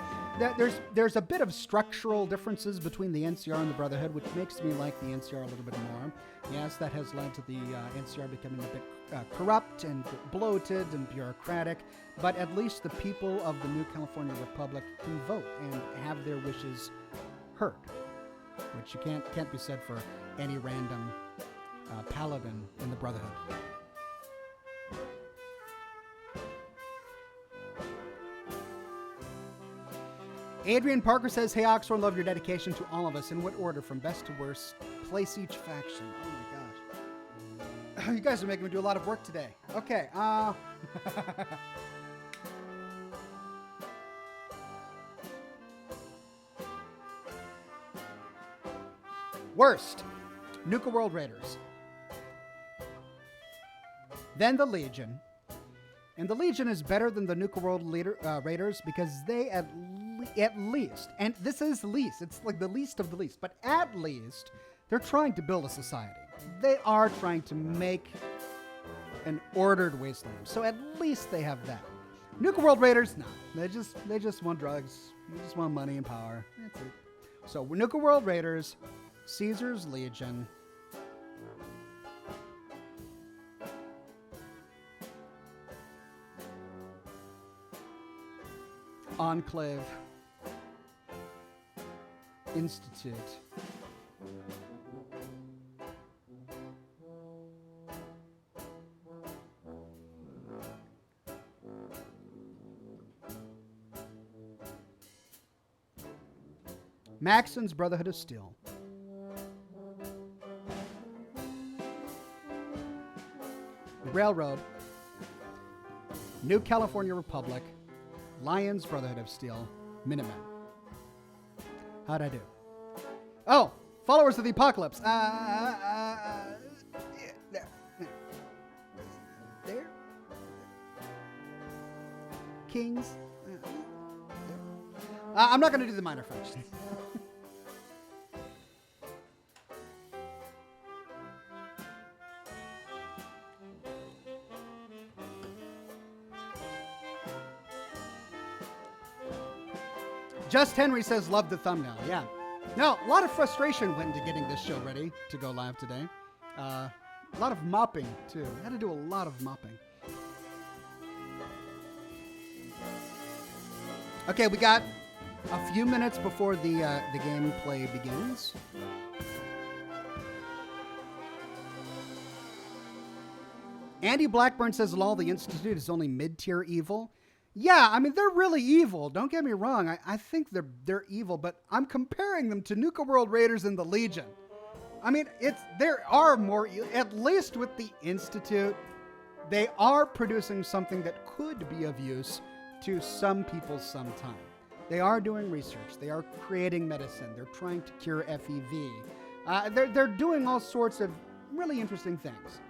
there's a bit of structural differences between the NCR and the Brotherhood, which makes me like the NCR a little bit more. Yes, that has led to the NCR becoming a bit corrupt and bloated and bureaucratic, but at least the people of the New California Republic can vote and have their wishes heard, which you can't be said for any random paladin in the Brotherhood. Adrian Parker says, "Hey Oxhorn, love your dedication to all of us. In what order, from best to worst? Place each faction." Oh my gosh. You guys are making me do a lot of work today. Okay. Worst. Nuka World Raiders. Then the Legion. And the Legion is better than the Nuka World Raiders because they at least, and this is least, it's like the least of the least, but at least they're trying to build a society. They are trying to make an ordered wasteland. So at least they have that. Nuka World Raiders, no. They just want drugs. They just want money and power. That's it. So Nuka World Raiders, Caesar's Legion, Enclave, Institute, Maxon's Brotherhood of Steel, Railroad, New California Republic, Lions Brotherhood of Steel, Minutemen. How'd I do? Oh, Followers of the Apocalypse. There. Kings. I'm not going to do the minor first. Just Henry says, love the thumbnail. Yeah. No, a lot of frustration went into getting this show ready to go live today. A lot of mopping, too. I had to do a lot of mopping. Okay, we got a few minutes before the gameplay begins. Andy Blackburn says, lol, the Institute is only mid-tier evil. Yeah, I mean they're really evil. Don't get me wrong. I think they're evil, but I'm comparing them to Nuka World Raiders and the Legion. I mean, there are more, at least with the Institute, they are producing something that could be of use to some people sometime. They are doing research. They are creating medicine. They're trying to cure FEV. They're doing all sorts of really interesting things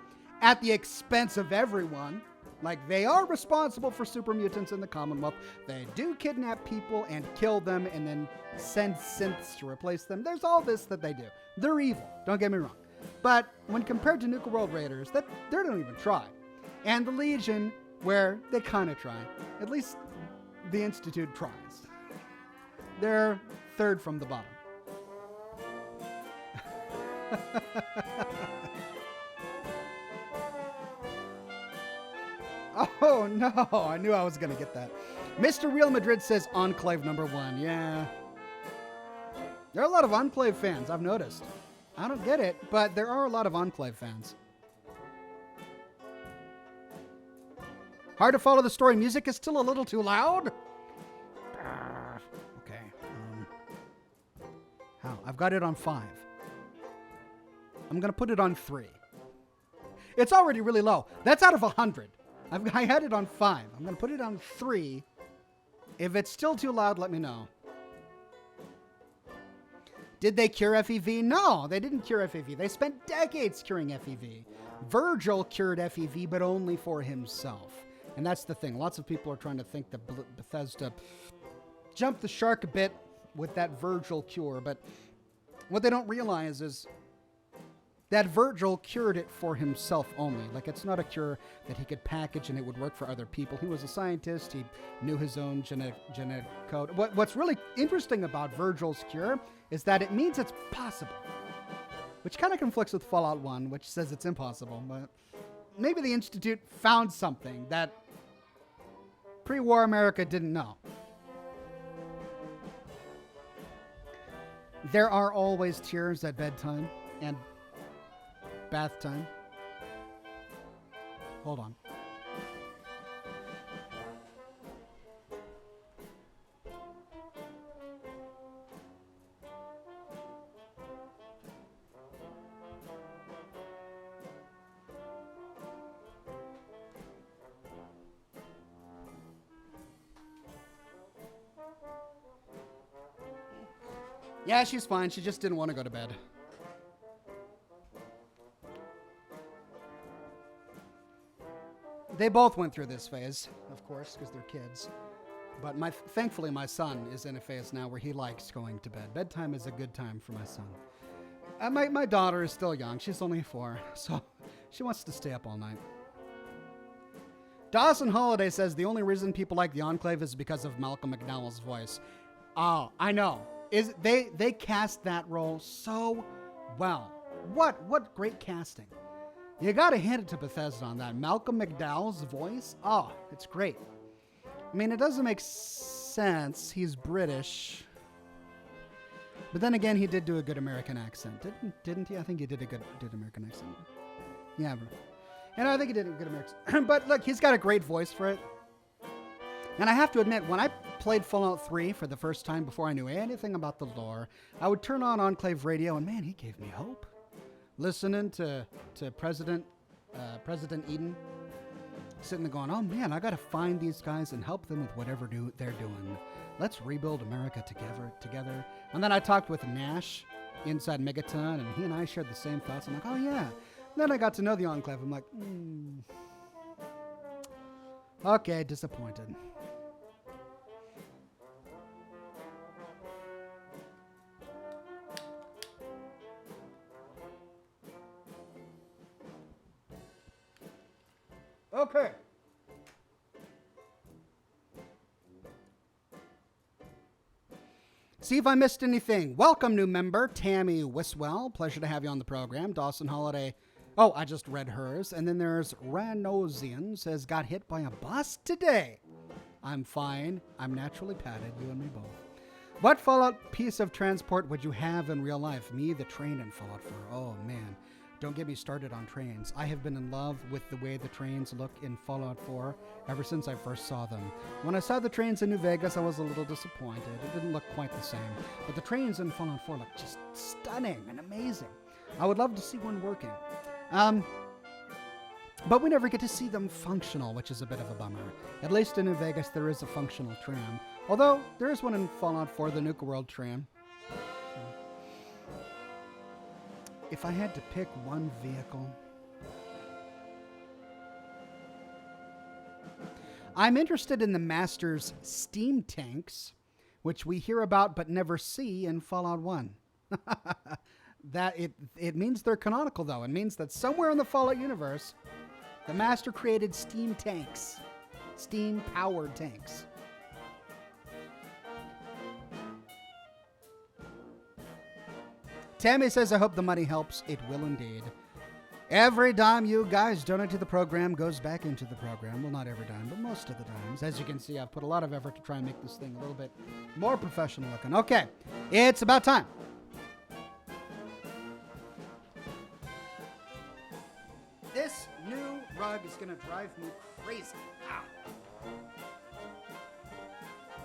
at the expense of everyone. Like, they are responsible for super mutants in the Commonwealth. They do kidnap people and kill them and then send synths to replace them. There's all this that they do. They're evil, don't get me wrong. But when compared to Nuka World Raiders, they don't even try. And the Legion, where they kind of try. At least the Institute tries. They're third from the bottom. Oh, no. I knew I was going to get that. Mr. Real Madrid says Enclave number 1. Yeah. There are a lot of Enclave fans, I've noticed. I don't get it, but there are a lot of Enclave fans. Hard to follow the story. Music is still a little too loud. Okay. How? I've got it on 5. I'm going to put it on 3. It's already really low. That's out of 100. I had it on 5. I'm going to put it on 3. If it's still too loud, let me know. Did they cure FEV? No, they didn't cure FEV. They spent decades curing FEV. Virgil cured FEV, but only for himself. And that's the thing. Lots of people are trying to think that Bethesda jumped the shark a bit with that Virgil cure. But what they don't realize is that Virgil cured it for himself only. Like, it's not a cure that he could package and it would work for other people. He was a scientist. He knew his own genetic code. What's really interesting about Virgil's cure is that it means it's possible, which kind of conflicts with Fallout 1, which says it's impossible. But maybe the Institute found something that pre-war America didn't know. There are always tears at bedtime and bath time. Hold on. Yeah, she's fine. She just didn't want to go to bed. They both went through this phase, of course, because they're kids. But thankfully, my son is in a phase now where he likes going to bed. Bedtime is a good time for my son. My daughter is still young. She's only 4, so she wants to stay up all night. Dawson Holiday says the only reason people like the Enclave is because of Malcolm McDowell's voice. Oh, I know. They cast that role so well. What great casting. You gotta hand it to Bethesda on that. Malcolm McDowell's voice, oh, it's great. I mean, it doesn't make sense. He's British. But then again, he did do a good American accent, didn't he? I think he did a good American accent. Yeah, and I think he did a good American. But look, he's got a great voice for it. And I have to admit, when I played Fallout 3 for the first time before I knew anything about the lore, I would turn on Enclave Radio, and man, he gave me hope. Listening to President Eden, sitting there going, oh man, I got to find these guys and help them with whatever they're doing. Let's rebuild America together. And then I talked with Nash inside Megaton, and he and I shared the same thoughts. I'm like, oh yeah. And then I got to know the Enclave. I'm like, okay, disappointed. Okay. See if I missed anything. Welcome, new member, Tammy Wiswell. Pleasure to have you on the program. Dawson Holiday. Oh, I just read hers. And then there's Ranosian says, got hit by a bus today. I'm fine. I'm naturally padded. You and me both. What Fallout piece of transport would you have in real life? Me, the train, and Fallout 4. Oh, man. Don't get me started on trains. I have been in love with the way the trains look in Fallout 4 ever since I first saw them. When I saw the trains in New Vegas, I was a little disappointed. It didn't look quite the same. But the trains in Fallout 4 look just stunning and amazing. I would love to see one working. But we never get to see them functional, which is a bit of a bummer. At least in New Vegas, there is a functional tram. Although, there is one in Fallout 4, the Nuka World tram. If I had to pick one vehicle, I'm interested in the Master's steam tanks, which we hear about but never see in Fallout 1. It means they're canonical, though. It means that somewhere in the Fallout universe, the Master created steam tanks, steam-powered tanks. Tammy says, I hope the money helps. It will indeed. Every dime you guys donate to the program goes back into the program. Well, not every dime, but most of the dimes. As you can see, I've put a lot of effort to try and make this thing a little bit more professional looking. Okay, it's about time. This new rug is going to drive me crazy. Ow.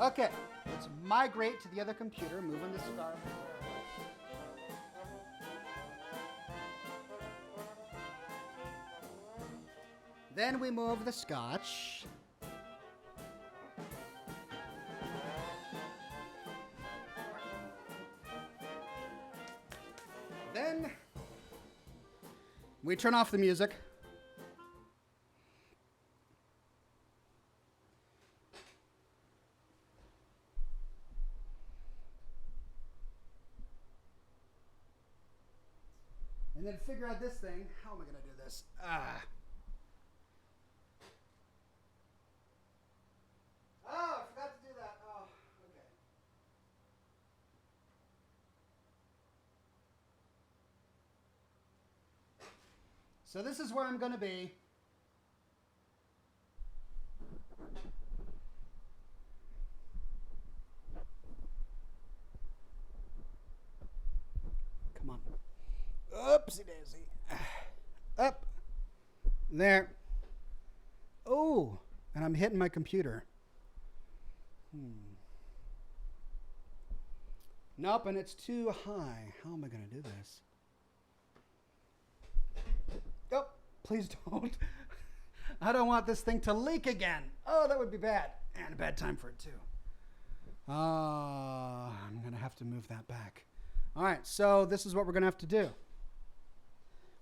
Okay, let's migrate to the other computer, moving the scarf. Then we move the Scotch. Then we turn off the music. And then figure out this thing. How am I going to do this? Oh, I forgot to do that. Oh, okay. So this is where I'm going to be. Come on. Oopsie daisy. Up. There. Oh, and I'm hitting my computer. Nope, and it's too high. How am I going to do this? Oh, please don't. I don't want this thing to leak again. Oh, that would be bad. And a bad time for it, too. I'm going to have to move that back. All right, so this is what we're going to have to do.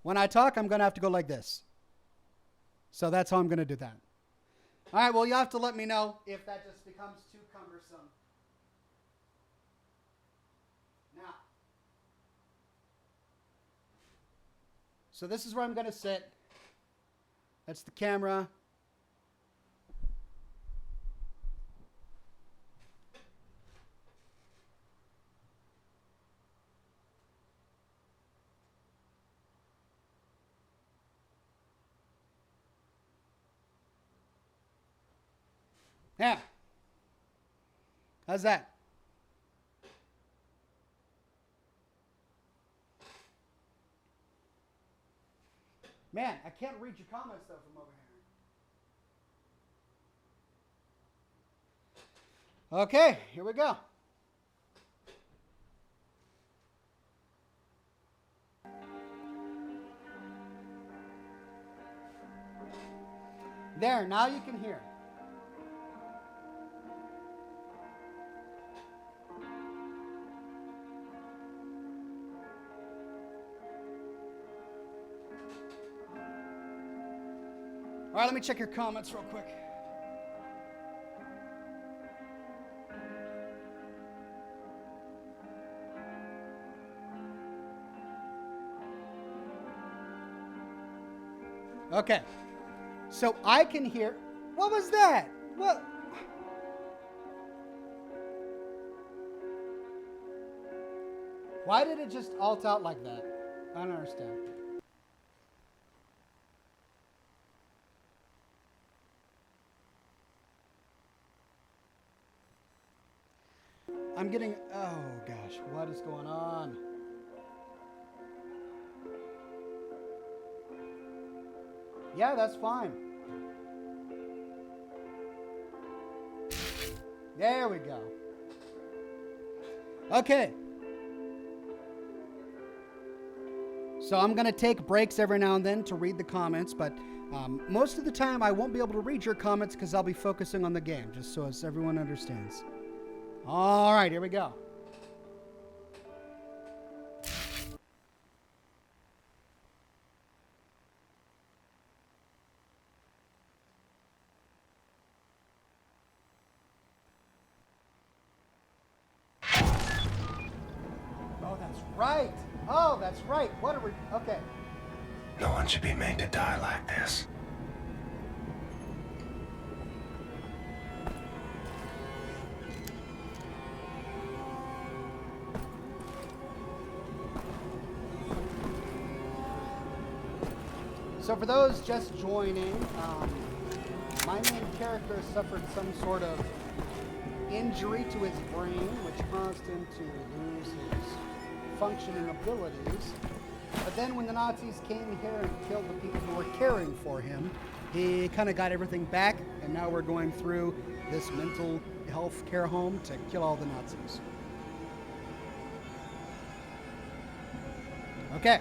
When I talk, I'm going to have to go like this. So that's how I'm going to do that. All right, well, you have to let me know if that just becomes too cumbersome. Now, so this is where I'm going to sit. That's the camera. Yeah. How's that? Man, I can't read your comments, though, from over here. Okay, here we go. There, now you can hear. All right, let me check your comments real quick. Okay, so I can hear. What was that? What? Why did it just alt out like that? I don't understand. I'm getting, oh gosh, what is going on? Yeah, that's fine. There we go. Okay. So I'm going to take breaks every now and then to read the comments, but most of the time I won't be able to read your comments because I'll be focusing on the game, just so as everyone understands. All right, here we go. Oh, that's right. Oh, that's right. What are we... Okay. No one should be made to die like this. So for those just joining, my main character suffered some sort of injury to his brain, which caused him to lose his functioning abilities. But then when the Nazis came here and killed the people who were caring for him, he kind of got everything back, and now we're going through this mental health care home to kill all the Nazis. Okay.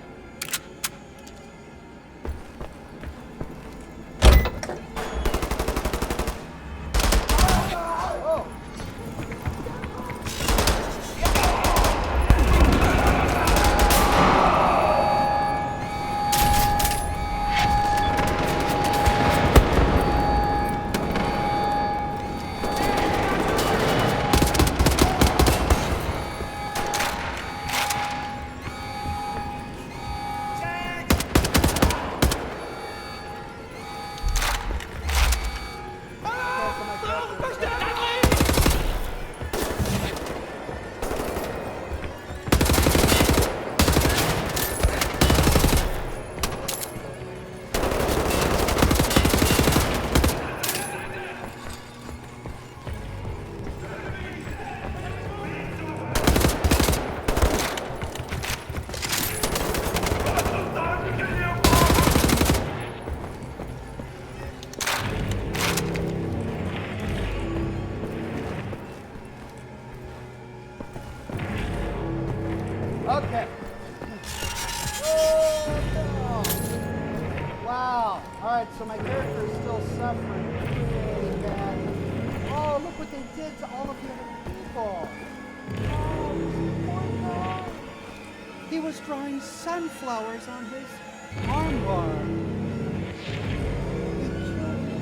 Okay. Oh, no. Wow. All right, so my character is still suffering really bad. Oh, look what they did to all of the other people. Oh, poor guy. He was drawing sunflowers on his armbar. He killed him.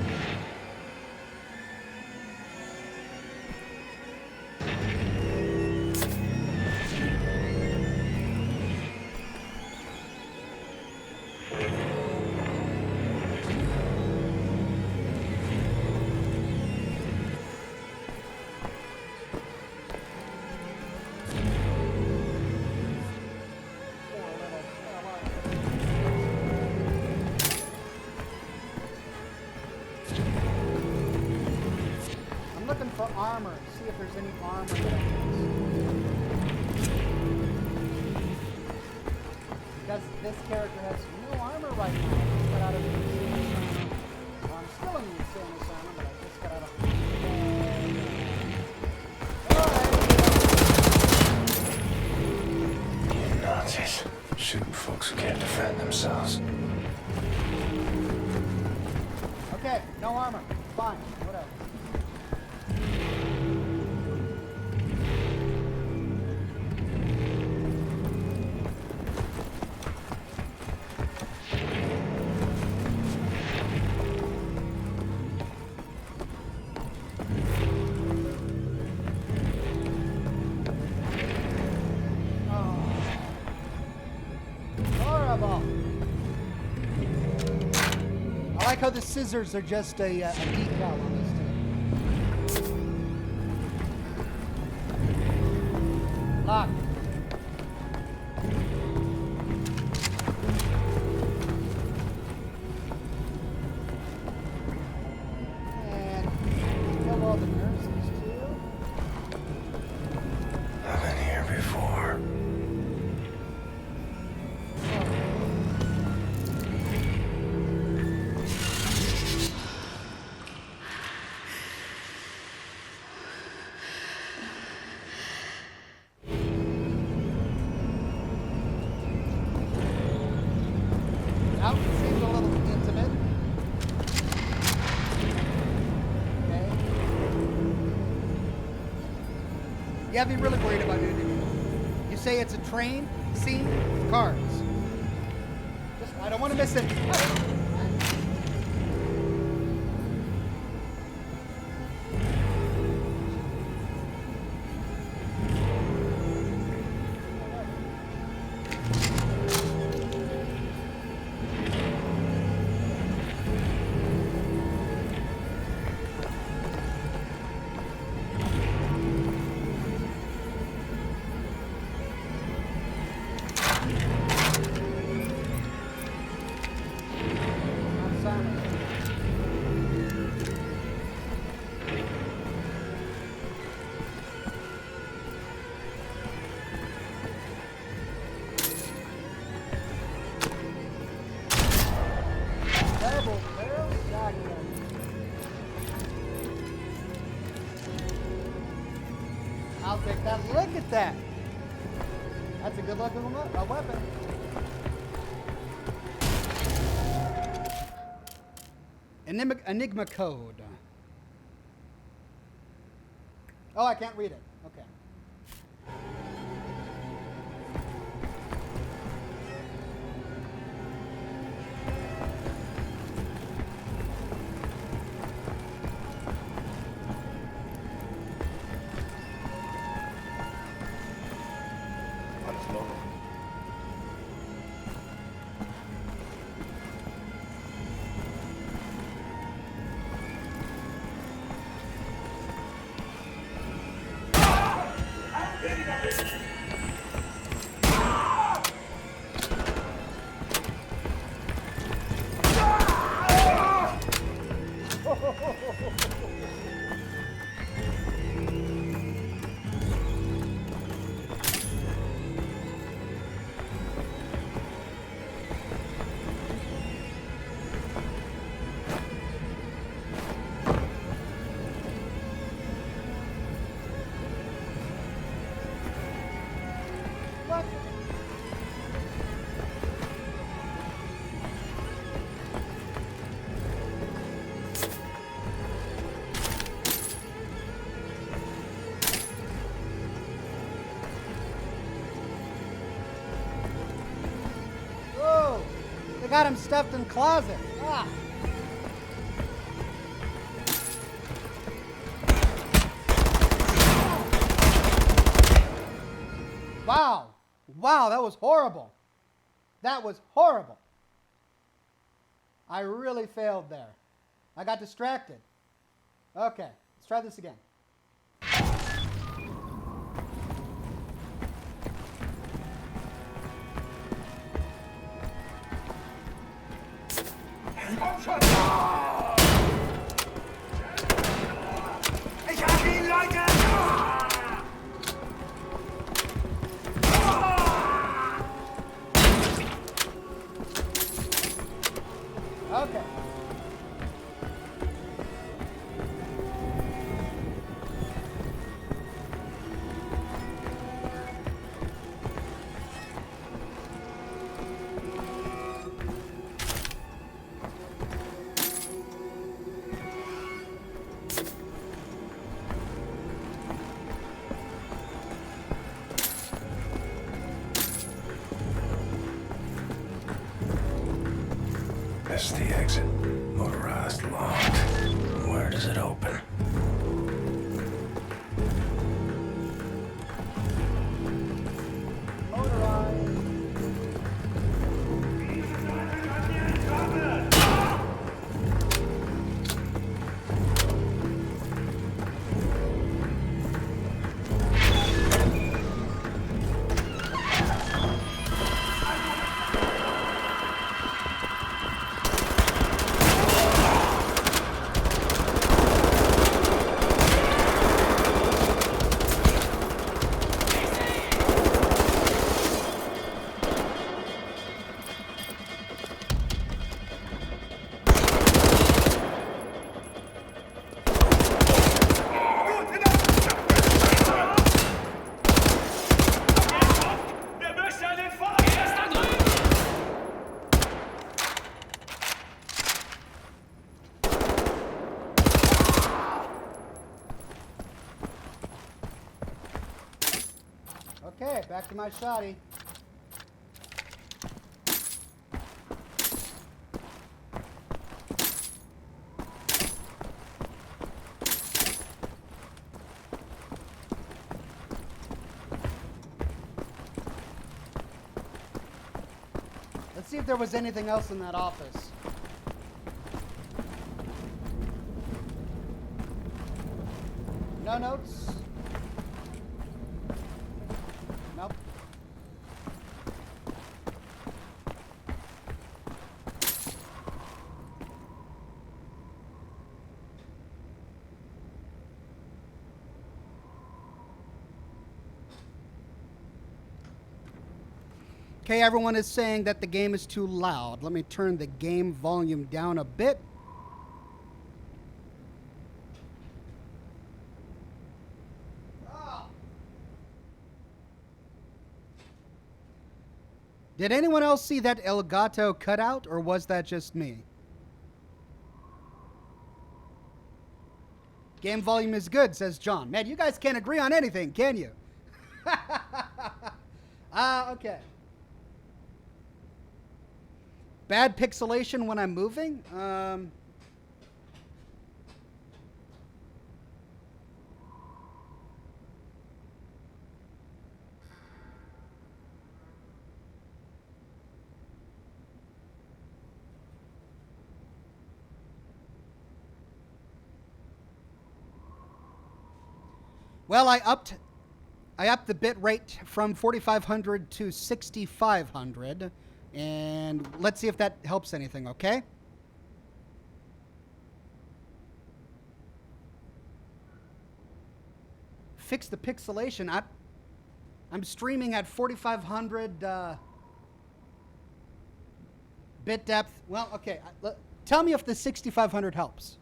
For armor, see if there's any armor that I can use. Because this character has no armor right now. I just got out of the insane asylum. Well, I'm still in the insane asylum, but I just got out of You Nazis. Shooting folks who can't defend themselves. Okay, no armor. Fine, whatever. I like how the scissors are just a decal on this thing. Lock. And kill all the nurses too. I've been here before. You have me really worried about nudity. You say it's a train scene with cars. I don't want to miss it. I'll take that. Look at that. That's a good looking weapon. Enigma code. Oh, I can't read it. Okay. They got him stuffed in the closet. Ah. Wow. Wow, that was horrible. That was horrible. I really failed there. I got distracted. Okay, let's try this again. Ich hab ihn, Leute! Okay. That's the exit. Motorized locked. Where does it open? Okay, back to my shoddy. Let's see if there was anything else in that office. No notes? Nope. Okay, everyone is saying that the game is too loud. Let me turn the game volume down a bit. Did anyone else see that El Gato cutout, or was that just me? Game volume is good, says John. Man, you guys can't agree on anything, can you? Okay. Bad pixelation when I'm moving? Well, I upped the bit rate from 4500 to 6500, and let's see if that helps anything, okay? Fix the pixelation. I'm streaming at 4500 bit depth. Well, okay. Tell me if the 6500 helps.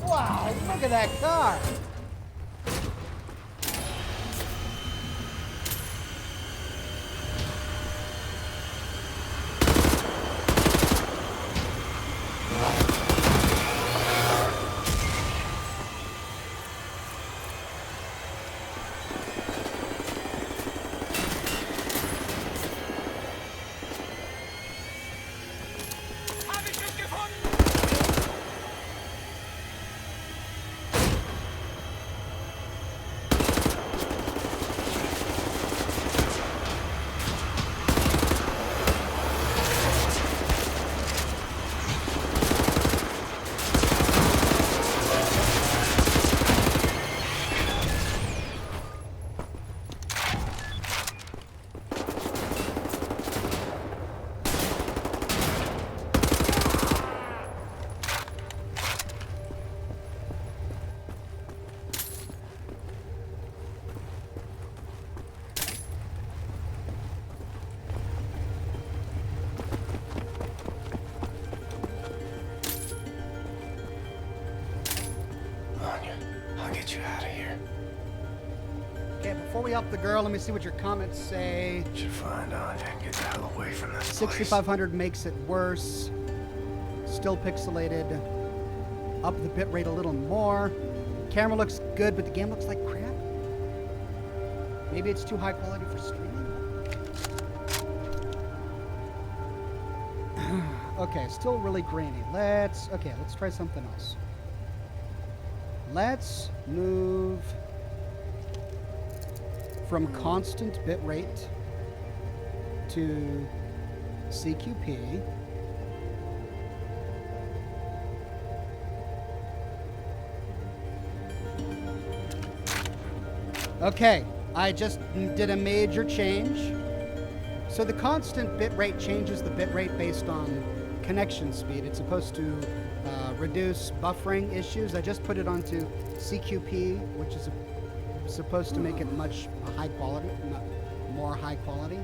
Wow, look at that car. I'll get you out of here. Okay, before we up the girl, let me see what your comments say. Should find Anya and get the hell away from this place. 6500 makes it worse. Still pixelated. Up the bit rate a little more. Camera looks good, but the game looks like crap. Maybe it's too high quality for streaming. Okay, still really grainy. Let's try something else. Let's move from constant bit rate to CQP. Okay, I just did a major change. So the constant bit rate changes the bit rate based on connection speed. It's supposed to reduce buffering issues. I just put it onto CQP, which is supposed to make it much high quality, more high quality.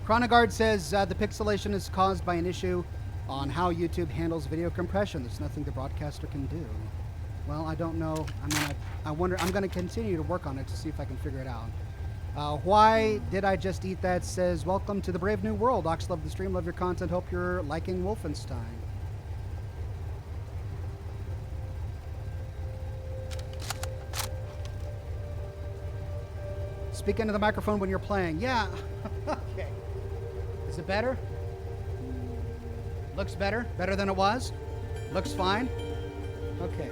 Chronogard says the pixelation is caused by an issue on how YouTube handles video compression. There's nothing the broadcaster can do. Well, I don't know. I wonder. I'm gonna continue to work on it to see if I can figure it out. Why did I just eat that? Says, welcome to the brave new world. Ox, love the stream, love your content. Hope you're liking Wolfenstein. Speak into the microphone when you're playing. Yeah. Okay. Is it better? Looks better? Better than it was? Looks fine? Okay.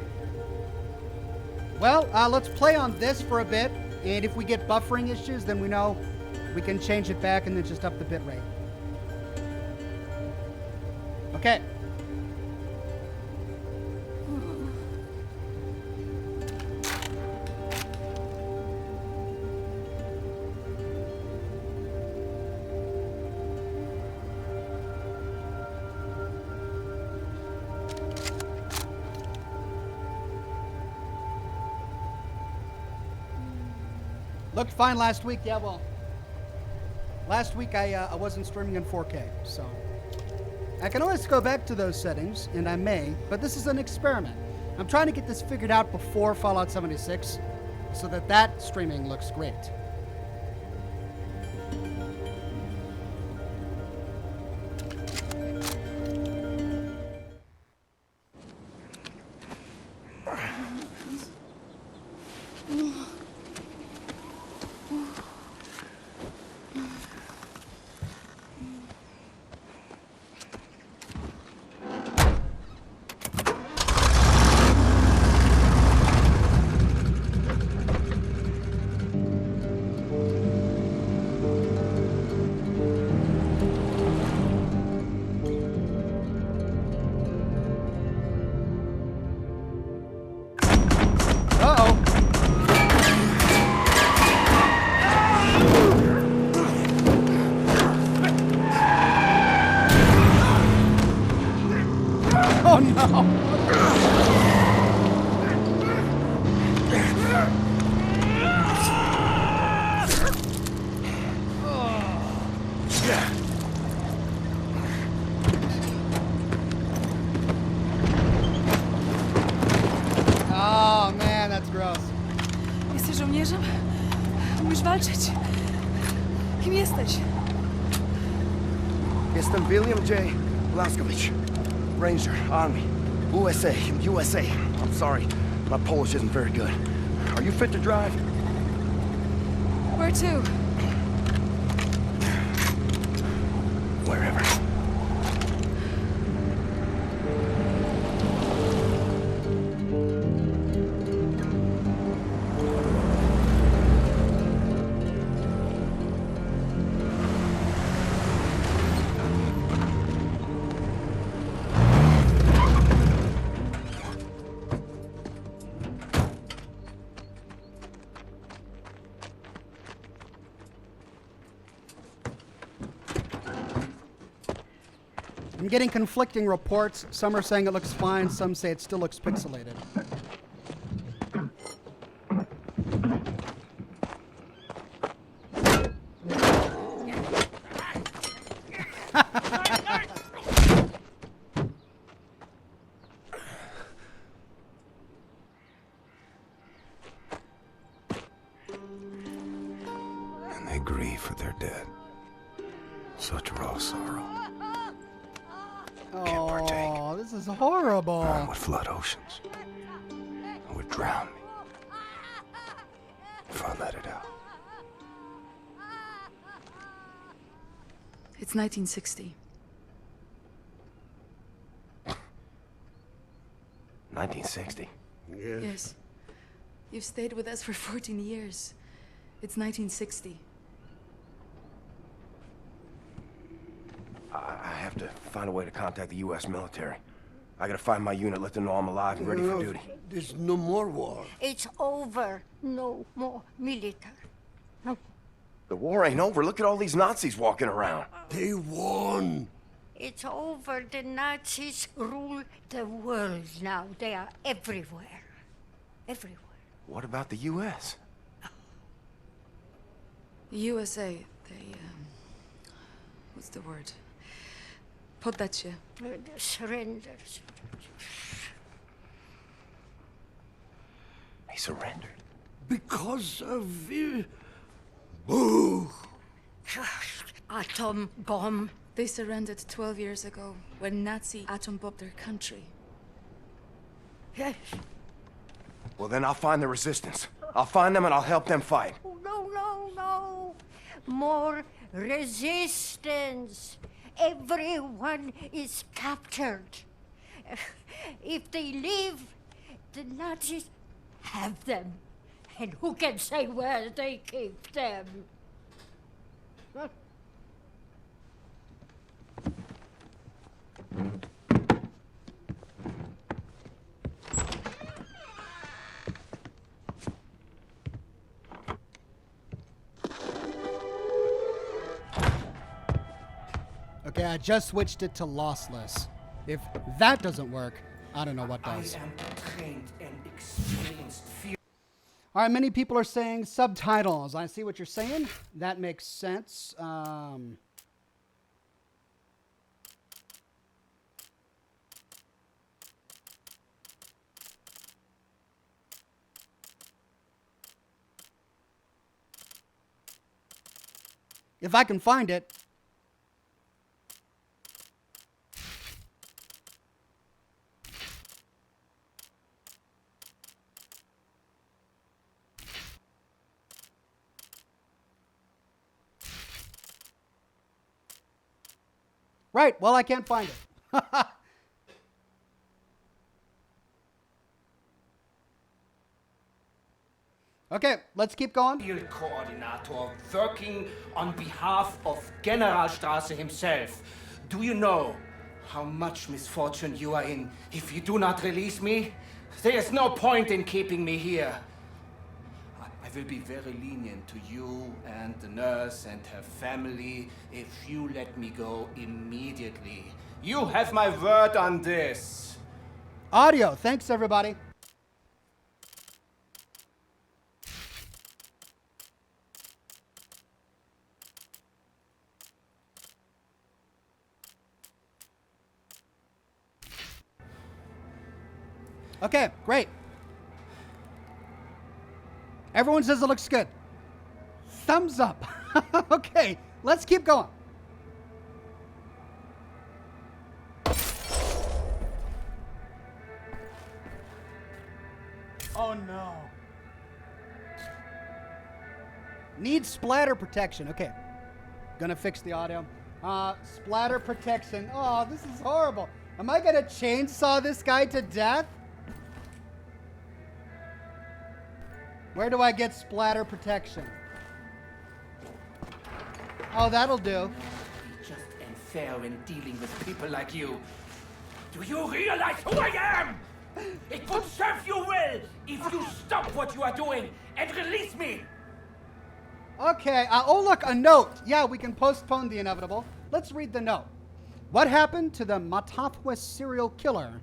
Well, let's play on this for a bit. And if we get buffering issues, then we know we can change it back and then just up the bit rate. Okay. Looked fine last week. Yeah, well, last week I wasn't streaming in 4K, so I can always go back to those settings, and I may, but this is an experiment. I'm trying to get this figured out before Fallout 76 so that streaming looks great. Jestem William J. Blaskovich, Ranger, Army, USA. I'm sorry, my Polish isn't very good. Are you fit to drive? Where to? Wherever. I'm getting conflicting reports. Some are saying it looks fine, some say it still looks pixelated. And they grieve for their dead. Such raw sorrow. Can't partake. Oh, this is horrible. None would flood oceans. It would drown me if I let it out. It's 1960. 1960. Yes. You've stayed with us for 14 years. It's 1960. I have to find a way to contact the U.S. military. I gotta find my unit, let them know I'm alive and ready for duty. There's no more war. It's over. No more military. No. The war ain't over. Look at all these Nazis walking around. They won. It's over. The Nazis rule the world now. They are everywhere. Everywhere. What about the U.S.? USA, they, what's the word? Poddacie. Surrenders. He surrendered. Because of... Boo! Atom bomb. They surrendered 12 years ago when Nazi atom bombed their country. Yes. Well, then I'll find the resistance. I'll find them and I'll help them fight. Oh, no, no, no. More resistance. Everyone is captured. If they leave, the Nazis have them. And who can say where they keep them? Okay, I just switched it to lossless. If that doesn't work, I don't know what does. I am trained and experienced field. All right, many people are saying subtitles. I see what you're saying. That makes sense. If I can find it. Right, well, I can't find it. Okay, let's keep going. Field coordinator working on behalf of Generalstraße himself. Do you know how much misfortune you are in if you do not release me? There is no point in keeping me here. I will be very lenient to you and the nurse and her family if you let me go immediately. You have my word on this. Audio, thanks everybody. Okay, great. Everyone says it looks good. Thumbs up. Okay, let's keep going. Oh no. Need splatter protection. Okay. Gonna fix the audio. Splatter protection. Oh, this is horrible. Am I gonna chainsaw this guy to death? Where do I get splatter protection? Oh, that'll do. Be just unfair in dealing with people like you. Do you realize who I am? It would serve you well if you stop what you are doing and release me. Okay, oh look, a note. Yeah, we can postpone the inevitable. Let's read the note. What happened to the Matafwa serial killer?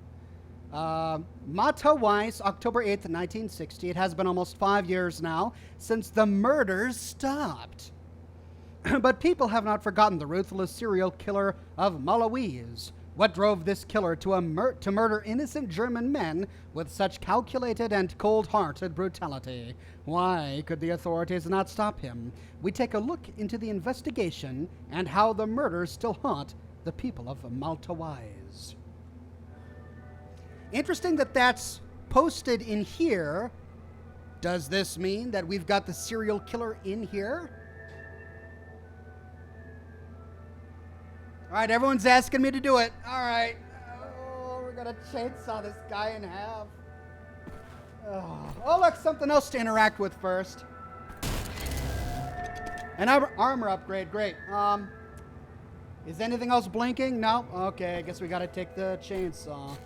Mata Weiss, October 8th, 1960. It has been almost 5 years now since the murders stopped. But people have not forgotten the ruthless serial killer of Malawi's. What drove this killer to murder innocent German men with such calculated and cold-hearted brutality? Why could the authorities not stop him? We take a look into the investigation and how the murders still haunt the people of Malta Wise. Interesting that that's posted in here. Does this mean that we've got the serial killer in here? All right, everyone's asking me to do it. All right. Oh, we're going to chainsaw this guy in half. Oh, look, something else to interact with first. An armor upgrade, great. Is anything else blinking? No? Okay, I guess we got to take the chainsaw.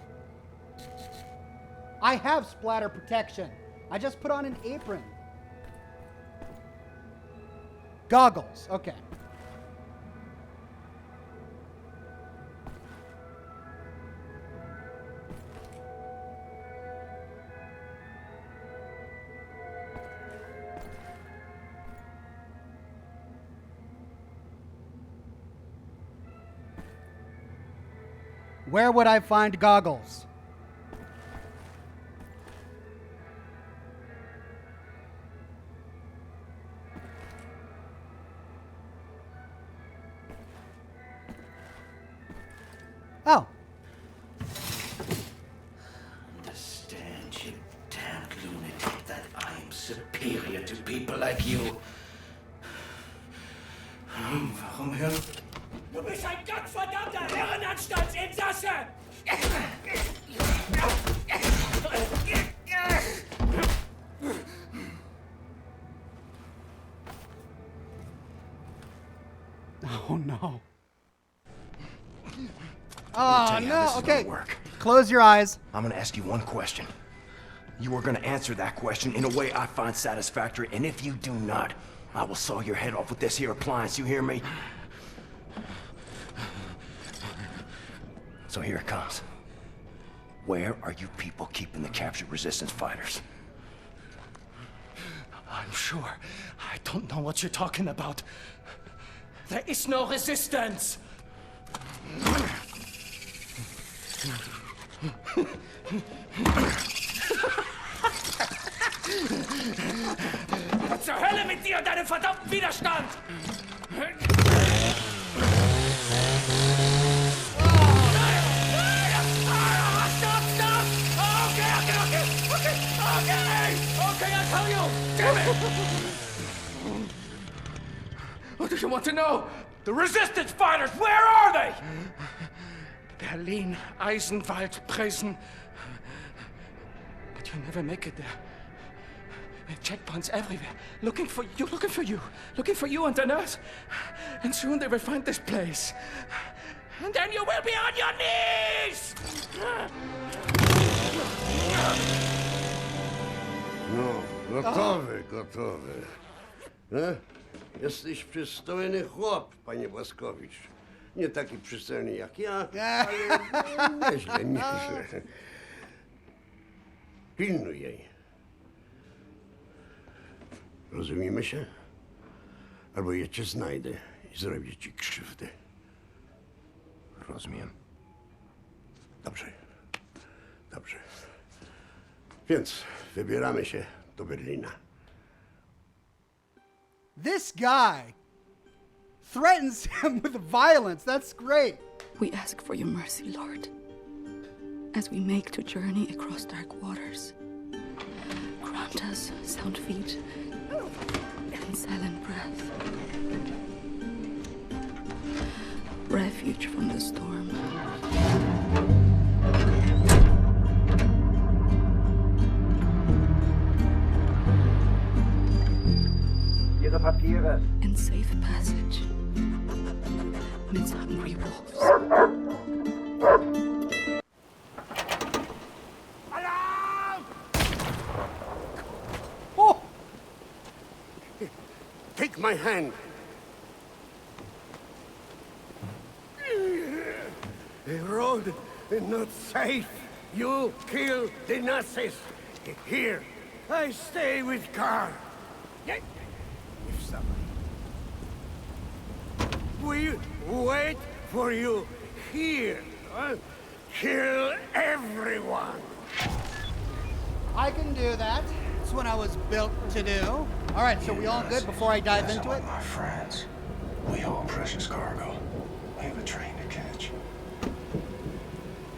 I have splatter protection. I just put on an apron. Goggles, okay. Where would I find goggles? Oh. Understand, you damned lunatic, that I am superior to people like you. Warum hörst du? Bist ein gottverdammter Herrenanstaltsinsasse! Oh no. Let me Oh tell you how no. this is Okay. gonna work. Close your eyes. I'm gonna ask you one question. You are gonna answer that question in a way I find satisfactory, and if you do not, I will saw your head off with this here appliance, you hear me? So here it comes. Where are you people keeping the captured resistance fighters? I'm sure. I don't know what you're talking about. There is no resistance! Zur Hölle mit dir und deinem verdammten Widerstand! Okay, I'll tell you! Damn it! What do you want to know? The resistance fighters, where are they? Berlin, Eisenwald, Presen. But you'll never make it there. There are checkpoints everywhere. Looking for you and the nurse. And soon they will find this place. And then you will be on your knees! No, gotowy, gotowy. E? Jesteś przystojny chłop, panie Błaskowicz. Nie taki przystojny jak ja, ale nieźle, nieźle. Pilnuj jej. Rozumiemy się? Albo ja cię znajdę i zrobię ci krzywdę. Rozumiem. Dobrze. Dobrze. Więc wybieramy się do Berlina. This guy threatens him with violence. That's great. We ask for your mercy, Lord, as we make to journey across dark waters. Grant us sound feet and silent breath. Refuge from the storm. Ihre Papiere. And safe passage amidst hungry wolves. Oh, Take my hand. The road is not safe. You kill the Nazis. Here, I stay with Karl. If somebody. We wait for you here. Huh? Kill everyone. I can do that. It's what I was built to do. All right, so we all good before I dive into it? My friends, we haul precious cargo. We have a train to catch.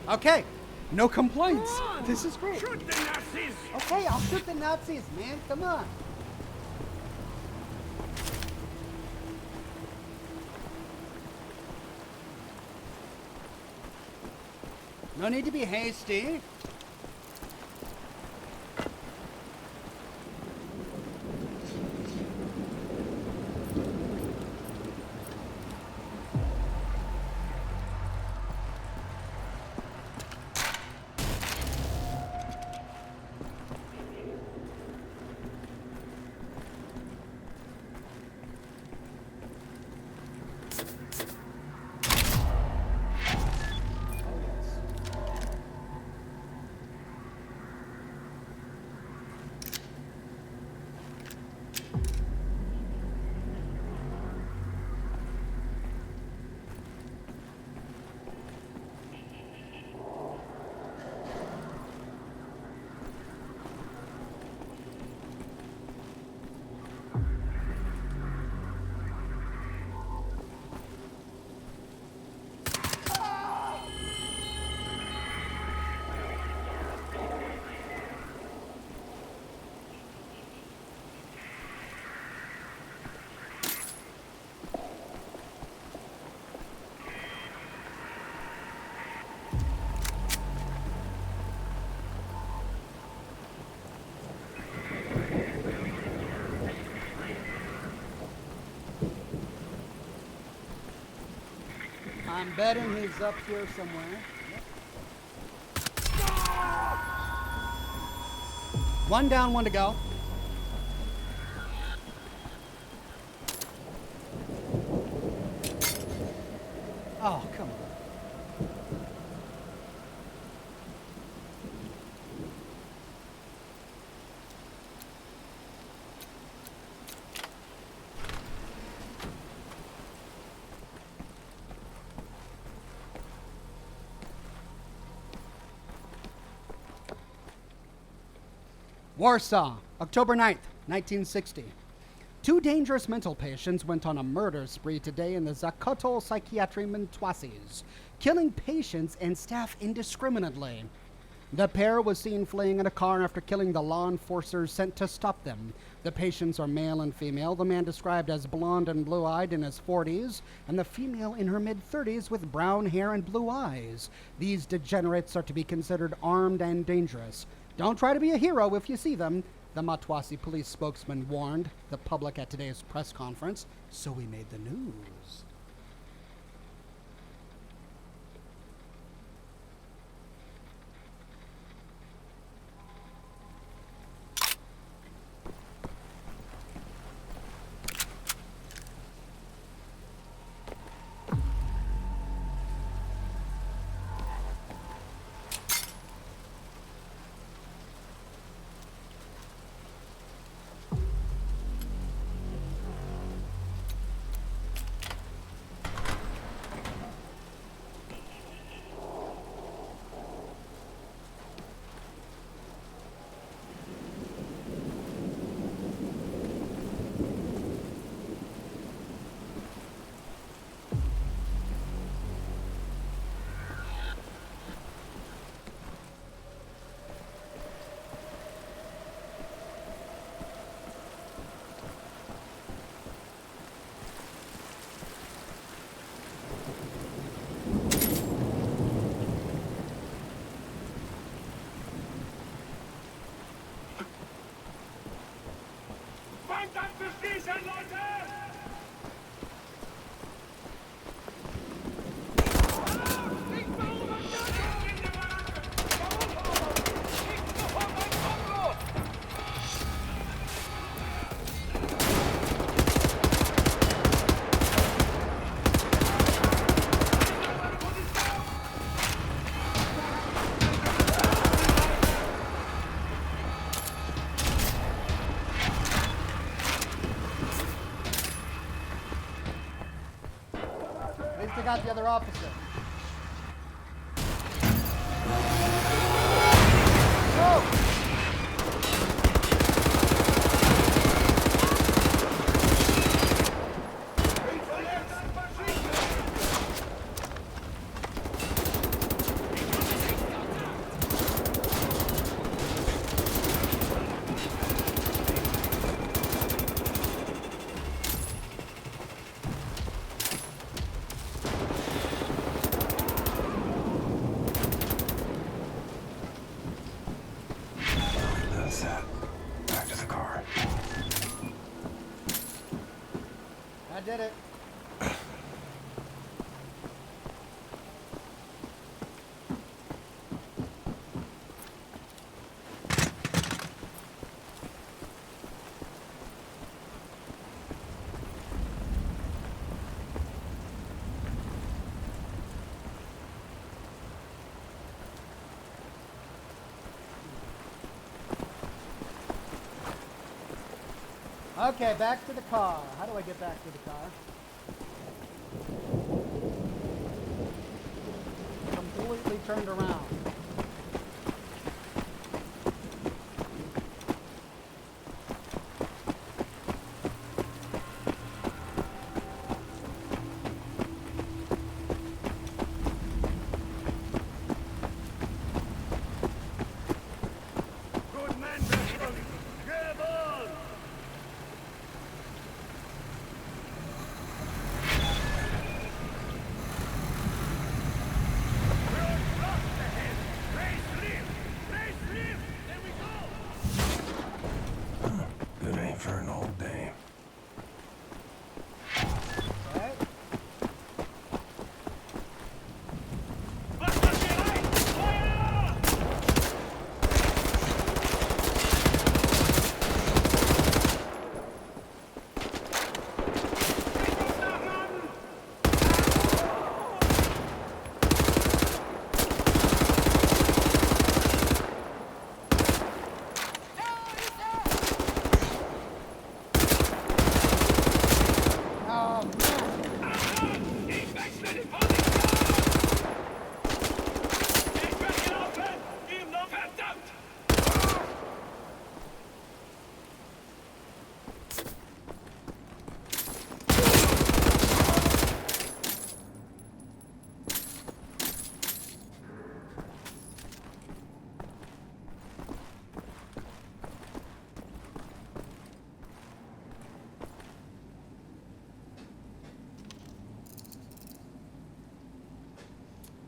Okay, no complaints. This is great. Shoot the Nazis. Okay, I'll shoot the Nazis, man. Come on. No need to be hasty. I'm betting he's up here somewhere. One down, one to go. Oh, come on. Warsaw, October 9th, 1960. Two dangerous mental patients went on a murder spree today in the Zakotol Psychiatry Mentwasis, killing patients and staff indiscriminately. The pair was seen fleeing in a car after killing the law enforcers sent to stop them. The patients are male and female, the man described as blonde and blue-eyed in his 40s, and the female in her mid-30s with brown hair and blue eyes. These degenerates are to be considered armed and dangerous. Don't try to be a hero if you see them, the Matwasi police spokesman warned the public at today's press conference, so we made the news. They got the other officer. Go! Back to the car. I did it. Okay, back to the car. How do I get back to the car? Completely turned around. Good man, Bristol. Grab on! We're lost ahead.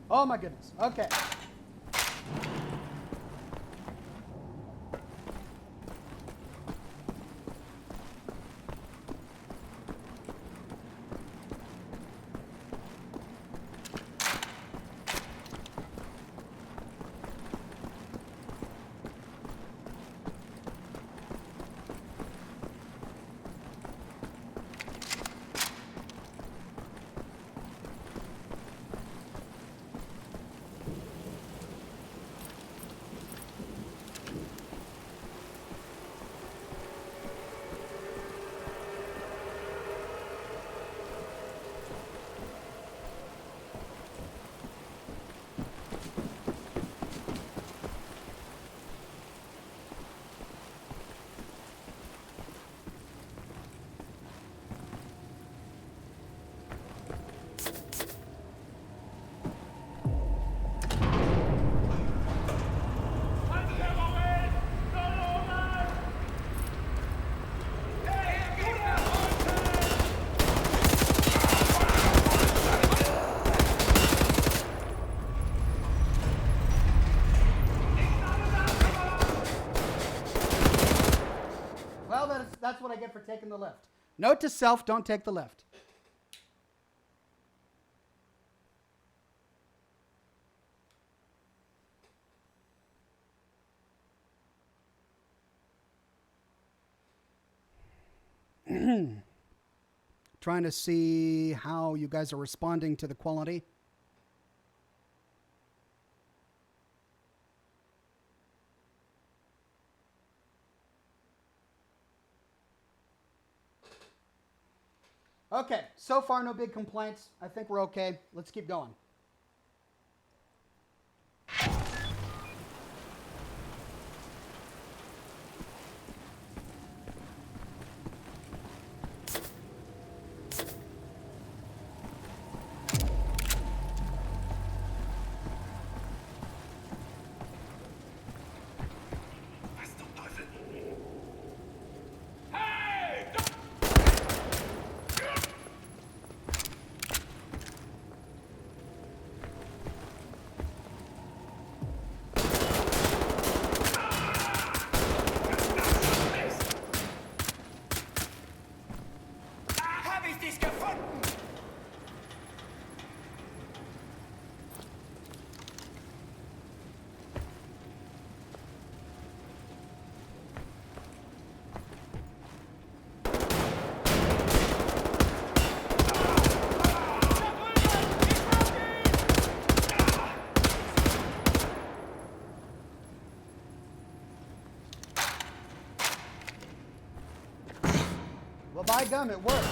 Oh my goodness. Okay. Well, that's what I get for taking the lift. Note to self, don't take the lift. Trying to see how you guys are responding to the quality. Okay, so far no big complaints. I think we're okay. Let's keep going. Well, by gum, it worked.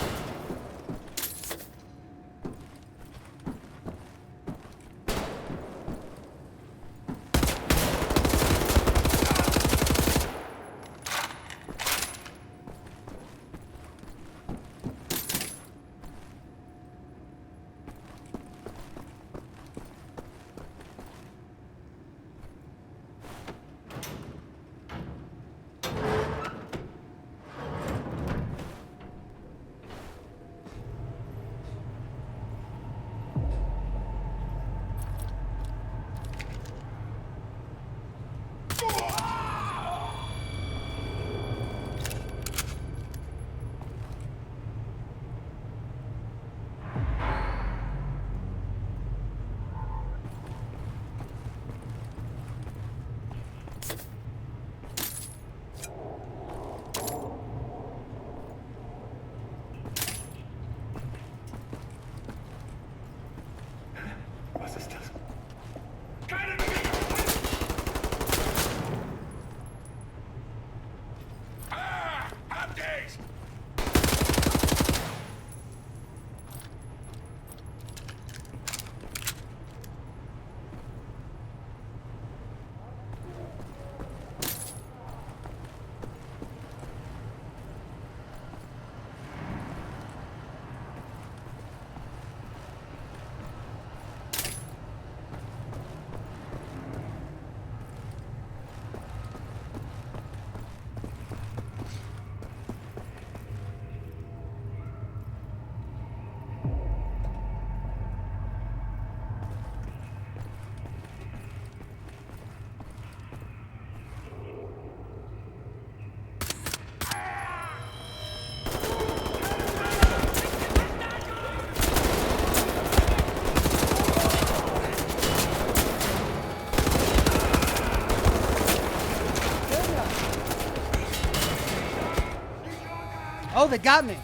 Oh, they got me.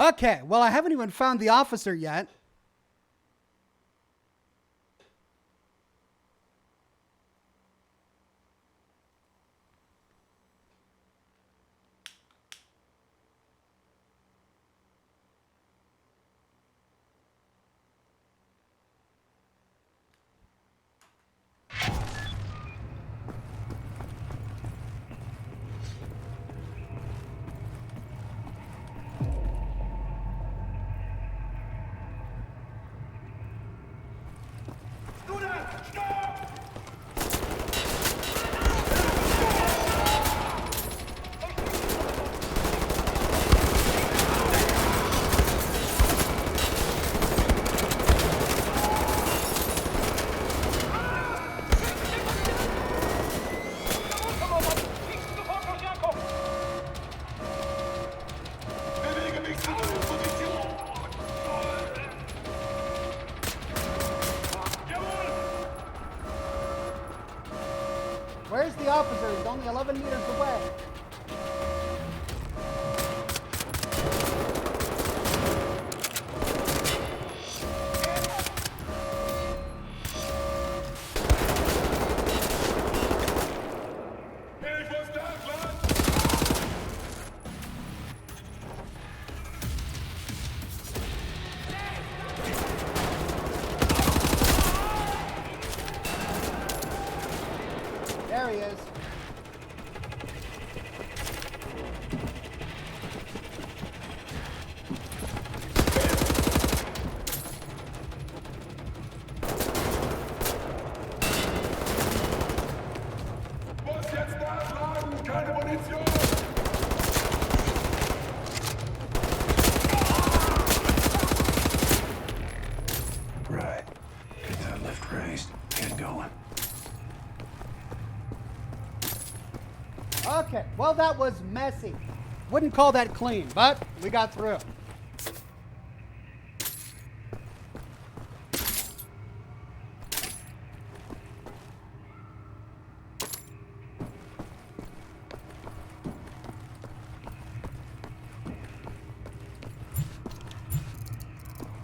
Okay, well, I haven't even found the officer yet. Where's the officer? He's only 11 meters away. There he is. Right. Get that lift raised. Get going. Okay, well, that was messy. Wouldn't call that clean, but we got through.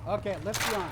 Okay, lift you on.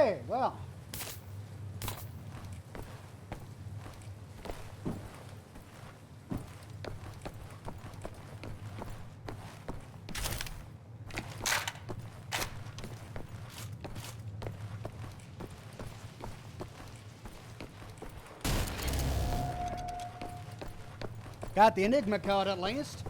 Okay, well. Got the Enigma code at least.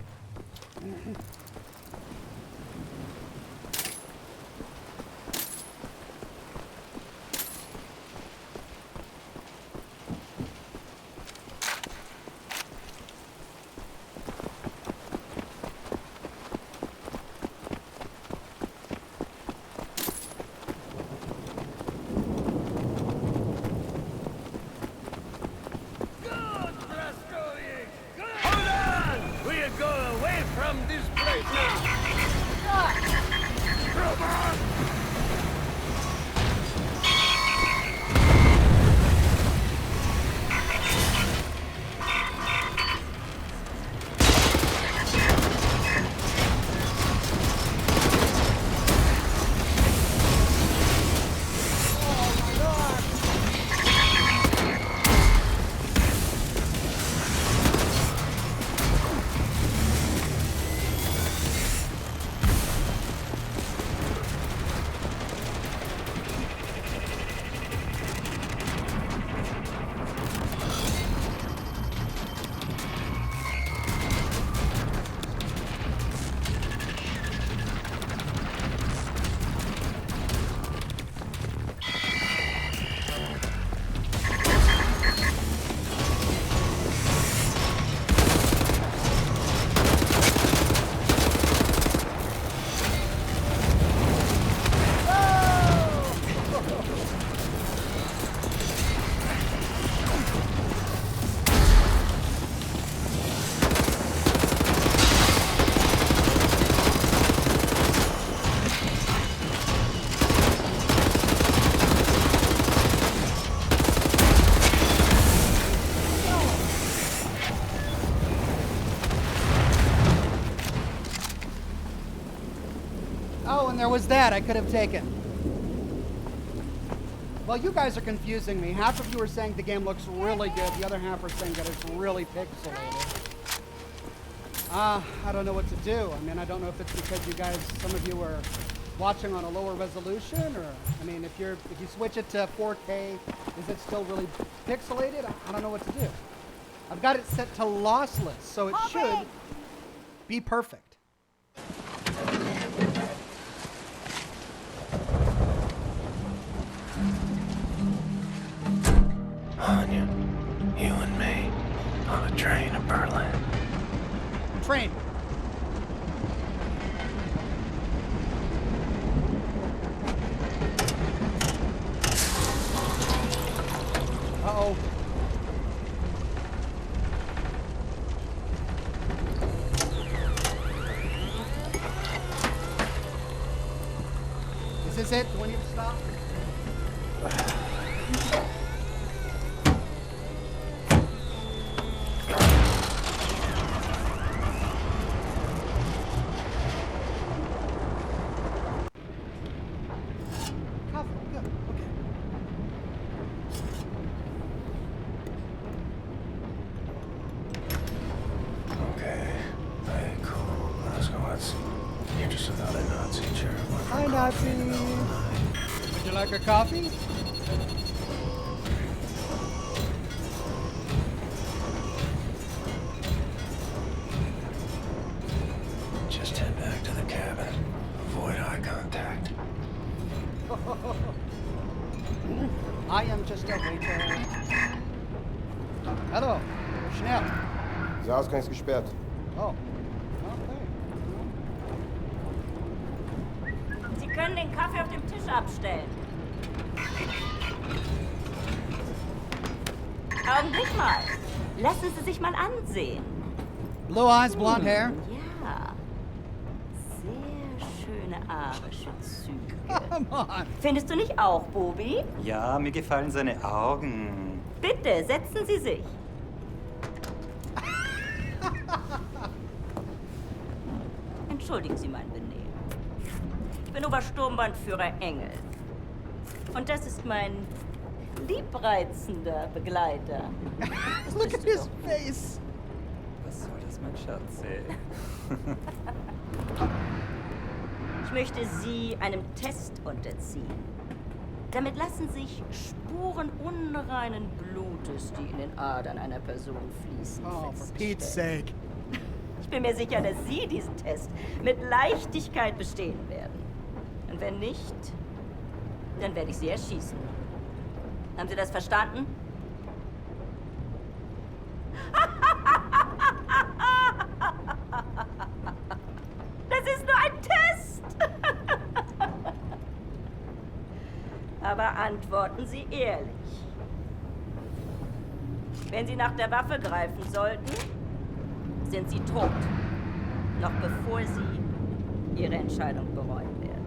Oh, and there was that I could have taken. Well, you guys are confusing me. Half of you are saying the game looks really good. The other half are saying that it's really pixelated. I don't know what to do. I mean, I don't know if it's because you guys, some of you are watching on a lower resolution, or, I mean, if you switch it to 4K, is it still really pixelated? I don't know what to do. I've got it set to lossless, so it should be perfect. Anya, you and me, on a train to Berlin. Train. Uh-oh. Is this it? Do we need to stop? Hi, Nazi. Would you like a coffee? Just head back to the cabin. Avoid eye contact. I am just a waiter. Hallo, schnell. Der Ausgang ist gesperrt. Oh. Sie können den Kaffee auf dem Tisch abstellen. Augenblick mal. Lassen Sie sich mal ansehen. Blue eyes, blonde hair. Ja. Sehr schöne arische Züge. Come on. Findest du nicht auch, Bobi? Ja, mir gefallen seine Augen. Bitte, setzen Sie sich. Entschuldigen Sie mein Benehmen. Ich bin Obersturmbannführer Engel. Und das ist mein liebreizender Begleiter. Look at his face. Was soll das, mein Schatz, ey? Ich möchte Sie einem Test unterziehen. Damit lassen sich Spuren unreinen Blutes, die in den Adern einer Person fließen, Oh, for feststellen. Pete's sake. Ich bin mir sicher, dass Sie diesen Test mit Leichtigkeit bestehen werden. Und wenn nicht, dann werde ich Sie erschießen. Haben Sie das verstanden? Das ist nur ein Test! Aber antworten Sie ehrlich. Wenn Sie nach der Waffe greifen sollten, sind Sie tot. Noch bevor Sie Ihre Entscheidung bereuen werden.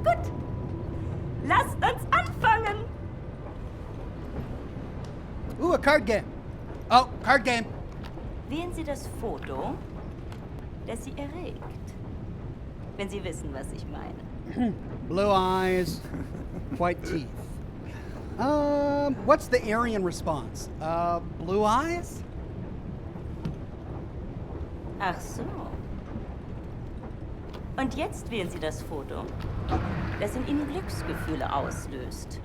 Gut. Lasst uns anfangen. Ooh, a card game. Oh, card game. Wählen Sie das Foto, das Sie erregt. Wenn Sie wissen, was ich meine. Blue eyes, white teeth. What's the Aryan response? Blue eyes? Ach so. Und jetzt wählen Sie das Foto, das in Ihnen Glücksgefühle auslöst.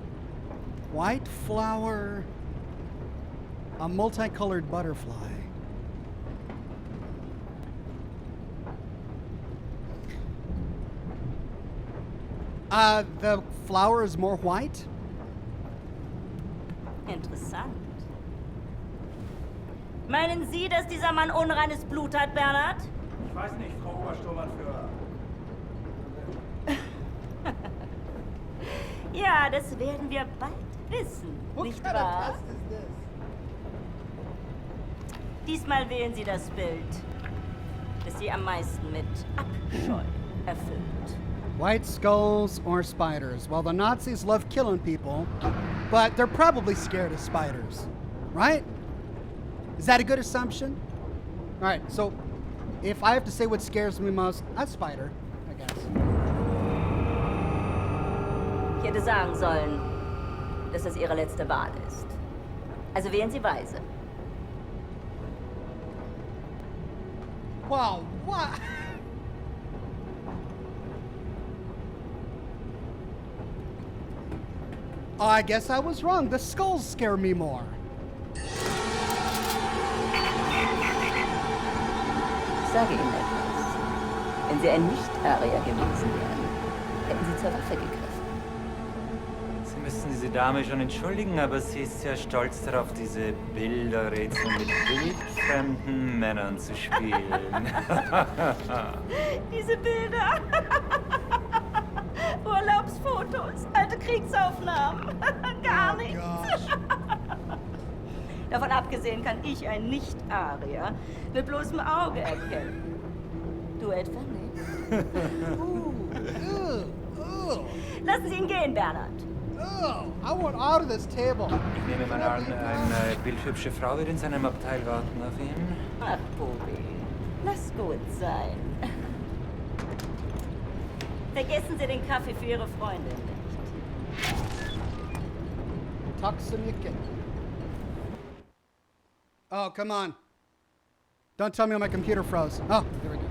White flower, a multicolored butterfly. The flower is more white? Interessant. Meinen Sie, dass dieser Mann unreines Blut hat, Bernhard? Ich weiß nicht, Frau Obersturmanführer. Ja, das werden wir bald wissen, nicht wahr? Diesmal wählen Sie das Bild, das Sie am meisten mit Abscheu erfüllt. White skulls or spiders? Well, the Nazis love killing people, but they're probably scared of spiders, right? Is that a good assumption? All right, so if I have to say what scares me most, a spider, I guess. Ich hätte sagen sollen, dass das Ihre letzte Wahl ist. Also wählen Sie weise. Wow, what? I guess I was wrong. The skulls scare me more. Ich sage Ihnen etwas. Wenn Sie ein Nicht-Arier gewesen wären, hätten Sie zur Waffe gegriffen. Sie müssen diese Dame schon entschuldigen, aber sie ist sehr stolz darauf, diese Bilderrätsel mit wildfremden Männern zu spielen. Diese Bilder. Urlaubsfotos, alte Kriegsaufnahmen. Gar nichts. Davon abgesehen kann ich ein Nicht-Arier mit bloßem Auge erkennen. Du etwa nicht? Lassen Sie ihn gehen, Bernhard. I want out of this table. Ich nehme mal an, eine bildhübsche Frau wird in seinem Abteil warten auf ihn. Ach, Bobi, lass gut sein. Vergessen Sie den Kaffee für Ihre Freundin nicht. Toxinic. Oh, come on. Don't tell me my computer froze. Oh, there we go.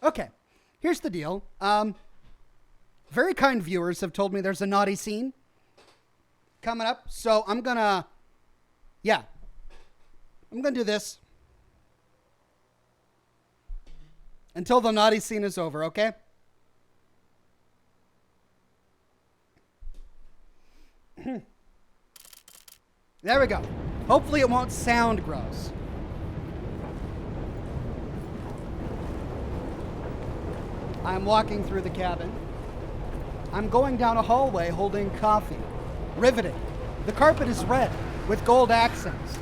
Okay, here's the deal. Very kind viewers have told me there's a naughty scene coming up, so I'm gonna do this until the naughty scene is over, okay? There we go. Hopefully it won't sound gross. I'm walking through the cabin. I'm going down a hallway holding coffee. Riveting. The carpet is red with gold accents.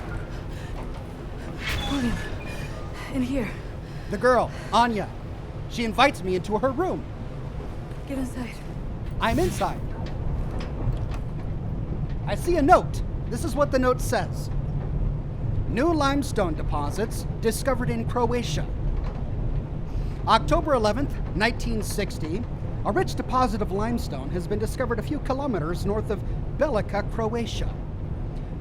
William, in here. The girl, Anya. She invites me into her room. Get inside. I'm inside. I see a note. This is what the note says. New limestone deposits discovered in Croatia. October 11th, 1960, a rich deposit of limestone has been discovered a few kilometers north of Belica, Croatia.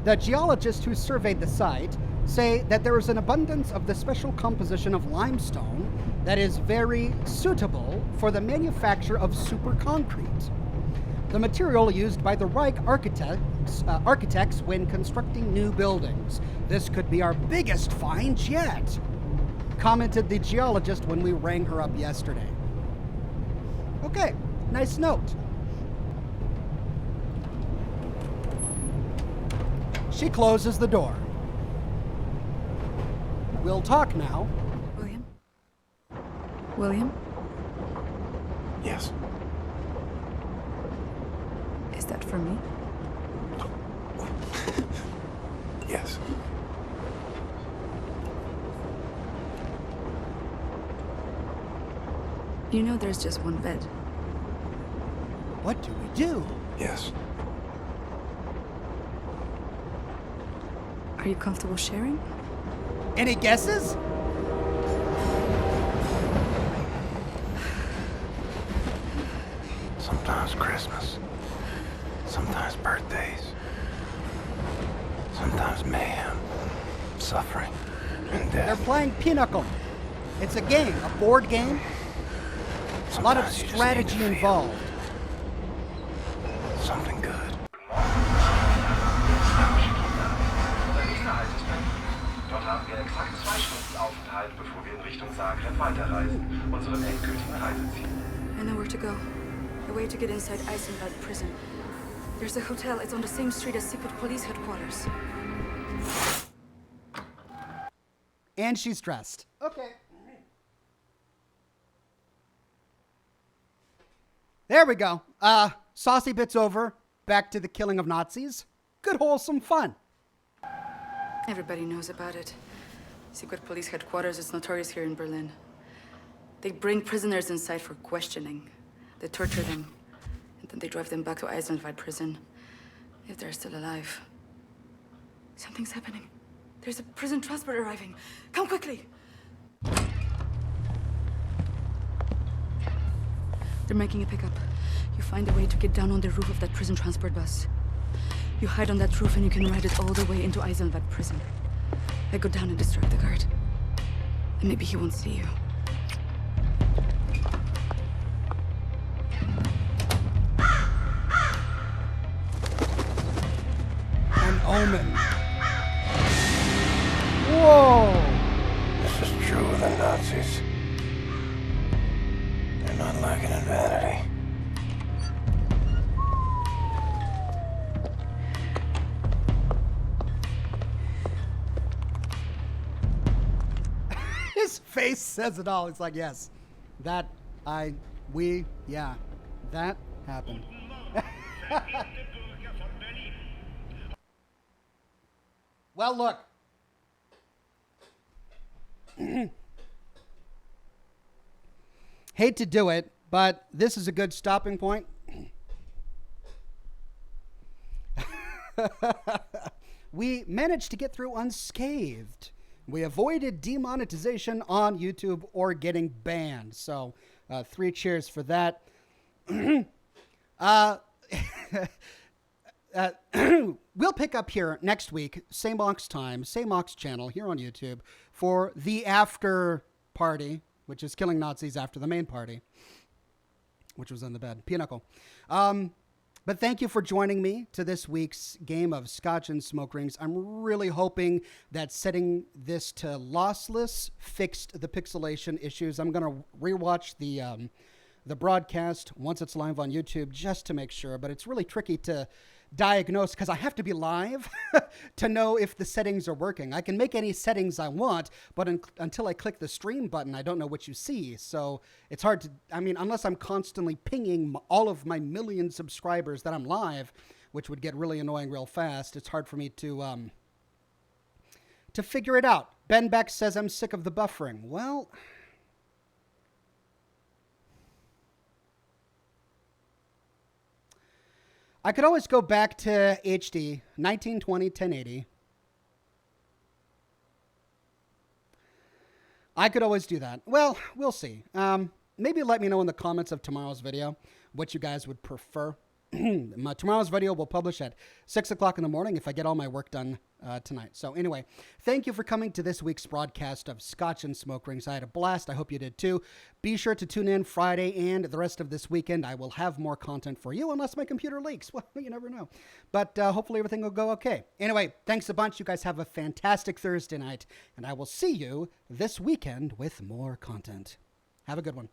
The geologists who surveyed the site say that there is an abundance of the special composition of limestone that is very suitable for the manufacture of superconcrete, the material used by the Reich architects when constructing new buildings. This could be our biggest find yet, commented the geologist when we rang her up yesterday. Okay, nice note. She closes the door. We'll talk now. William? William? Yes. Is that for me? Yes. You know there's just one bed. What do we do? Yes. Are you comfortable sharing? Any guesses? Sometimes Christmas. Sometimes birthdays. Sometimes mayhem, suffering, and They're death. playing Pinochle. It's a game, a board game. A lot of Sometimes you just need strategy to feel involved. something good. Dort haben wir exakt 2 Stunden Aufenthalt, bevor wir in Richtung Zagreb weiterreisen, unseren endgültigen Reiseziel. I know where to go. A way to get inside Eisenwald prison. There's a hotel. It's on the same street as secret police headquarters. And she's dressed. Okay. There we go. Saucy bits over. Back to the killing of Nazis. Good wholesome fun. Everybody knows about it. Secret police headquarters is notorious here in Berlin. They bring prisoners inside for questioning. They torture them, and then they drive them back to Eisenwald prison, if they're still alive. Something's happening. There's a prison transport arriving. Come quickly! They're making a pickup. You find a way to get down on the roof of that prison transport bus. You hide on that roof and you can ride it all the way into Eisenwald prison. I go down and distract the guard. And maybe he won't see you. An omen. Whoa! This is true of the Nazis. They're not lacking in vanity. His face says it all. It's like, yes, that happened. Well, look. Hate to do it, but this is a good stopping point. We managed to get through unscathed. We avoided demonetization on YouTube or getting banned. So 3 cheers for that. We'll pick up here next week, same Ox time, same Ox channel here on YouTube for the after party, which is killing Nazis after the main party, which was in the bed. Pinochle. But thank you for joining me to this week's game of Scotch and Smoke Rings. I'm really hoping that setting this to lossless fixed the pixelation issues. I'm going to rewatch the broadcast once it's live on YouTube just to make sure, but it's really tricky to diagnose because I have to be live to know if the settings are working. I can make any settings I want, but until I click the stream button, I don't know what you see. So it's hard to, unless I'm constantly pinging all of my million subscribers that I'm live, which would get really annoying real fast, it's hard for me to figure it out. Ben Beck says I'm sick of the buffering. Well, I could always go back to HD, 1920, 1080. I could always do that. Well, we'll see. Maybe let me know in the comments of tomorrow's video what you guys would prefer. Tomorrow's video will publish at 6 o'clock in the morning if I get all my work done tonight. So anyway, thank you for coming to this week's broadcast of Scotch and Smoke Rings. I had a blast. I hope you did too. Be sure to tune in Friday and the rest of this weekend. I will have more content for you unless my computer leaks. Well, you never know. But hopefully everything will go okay. Anyway, thanks a bunch. You guys have a fantastic Thursday night, and I will see you this weekend with more content. Have a good one.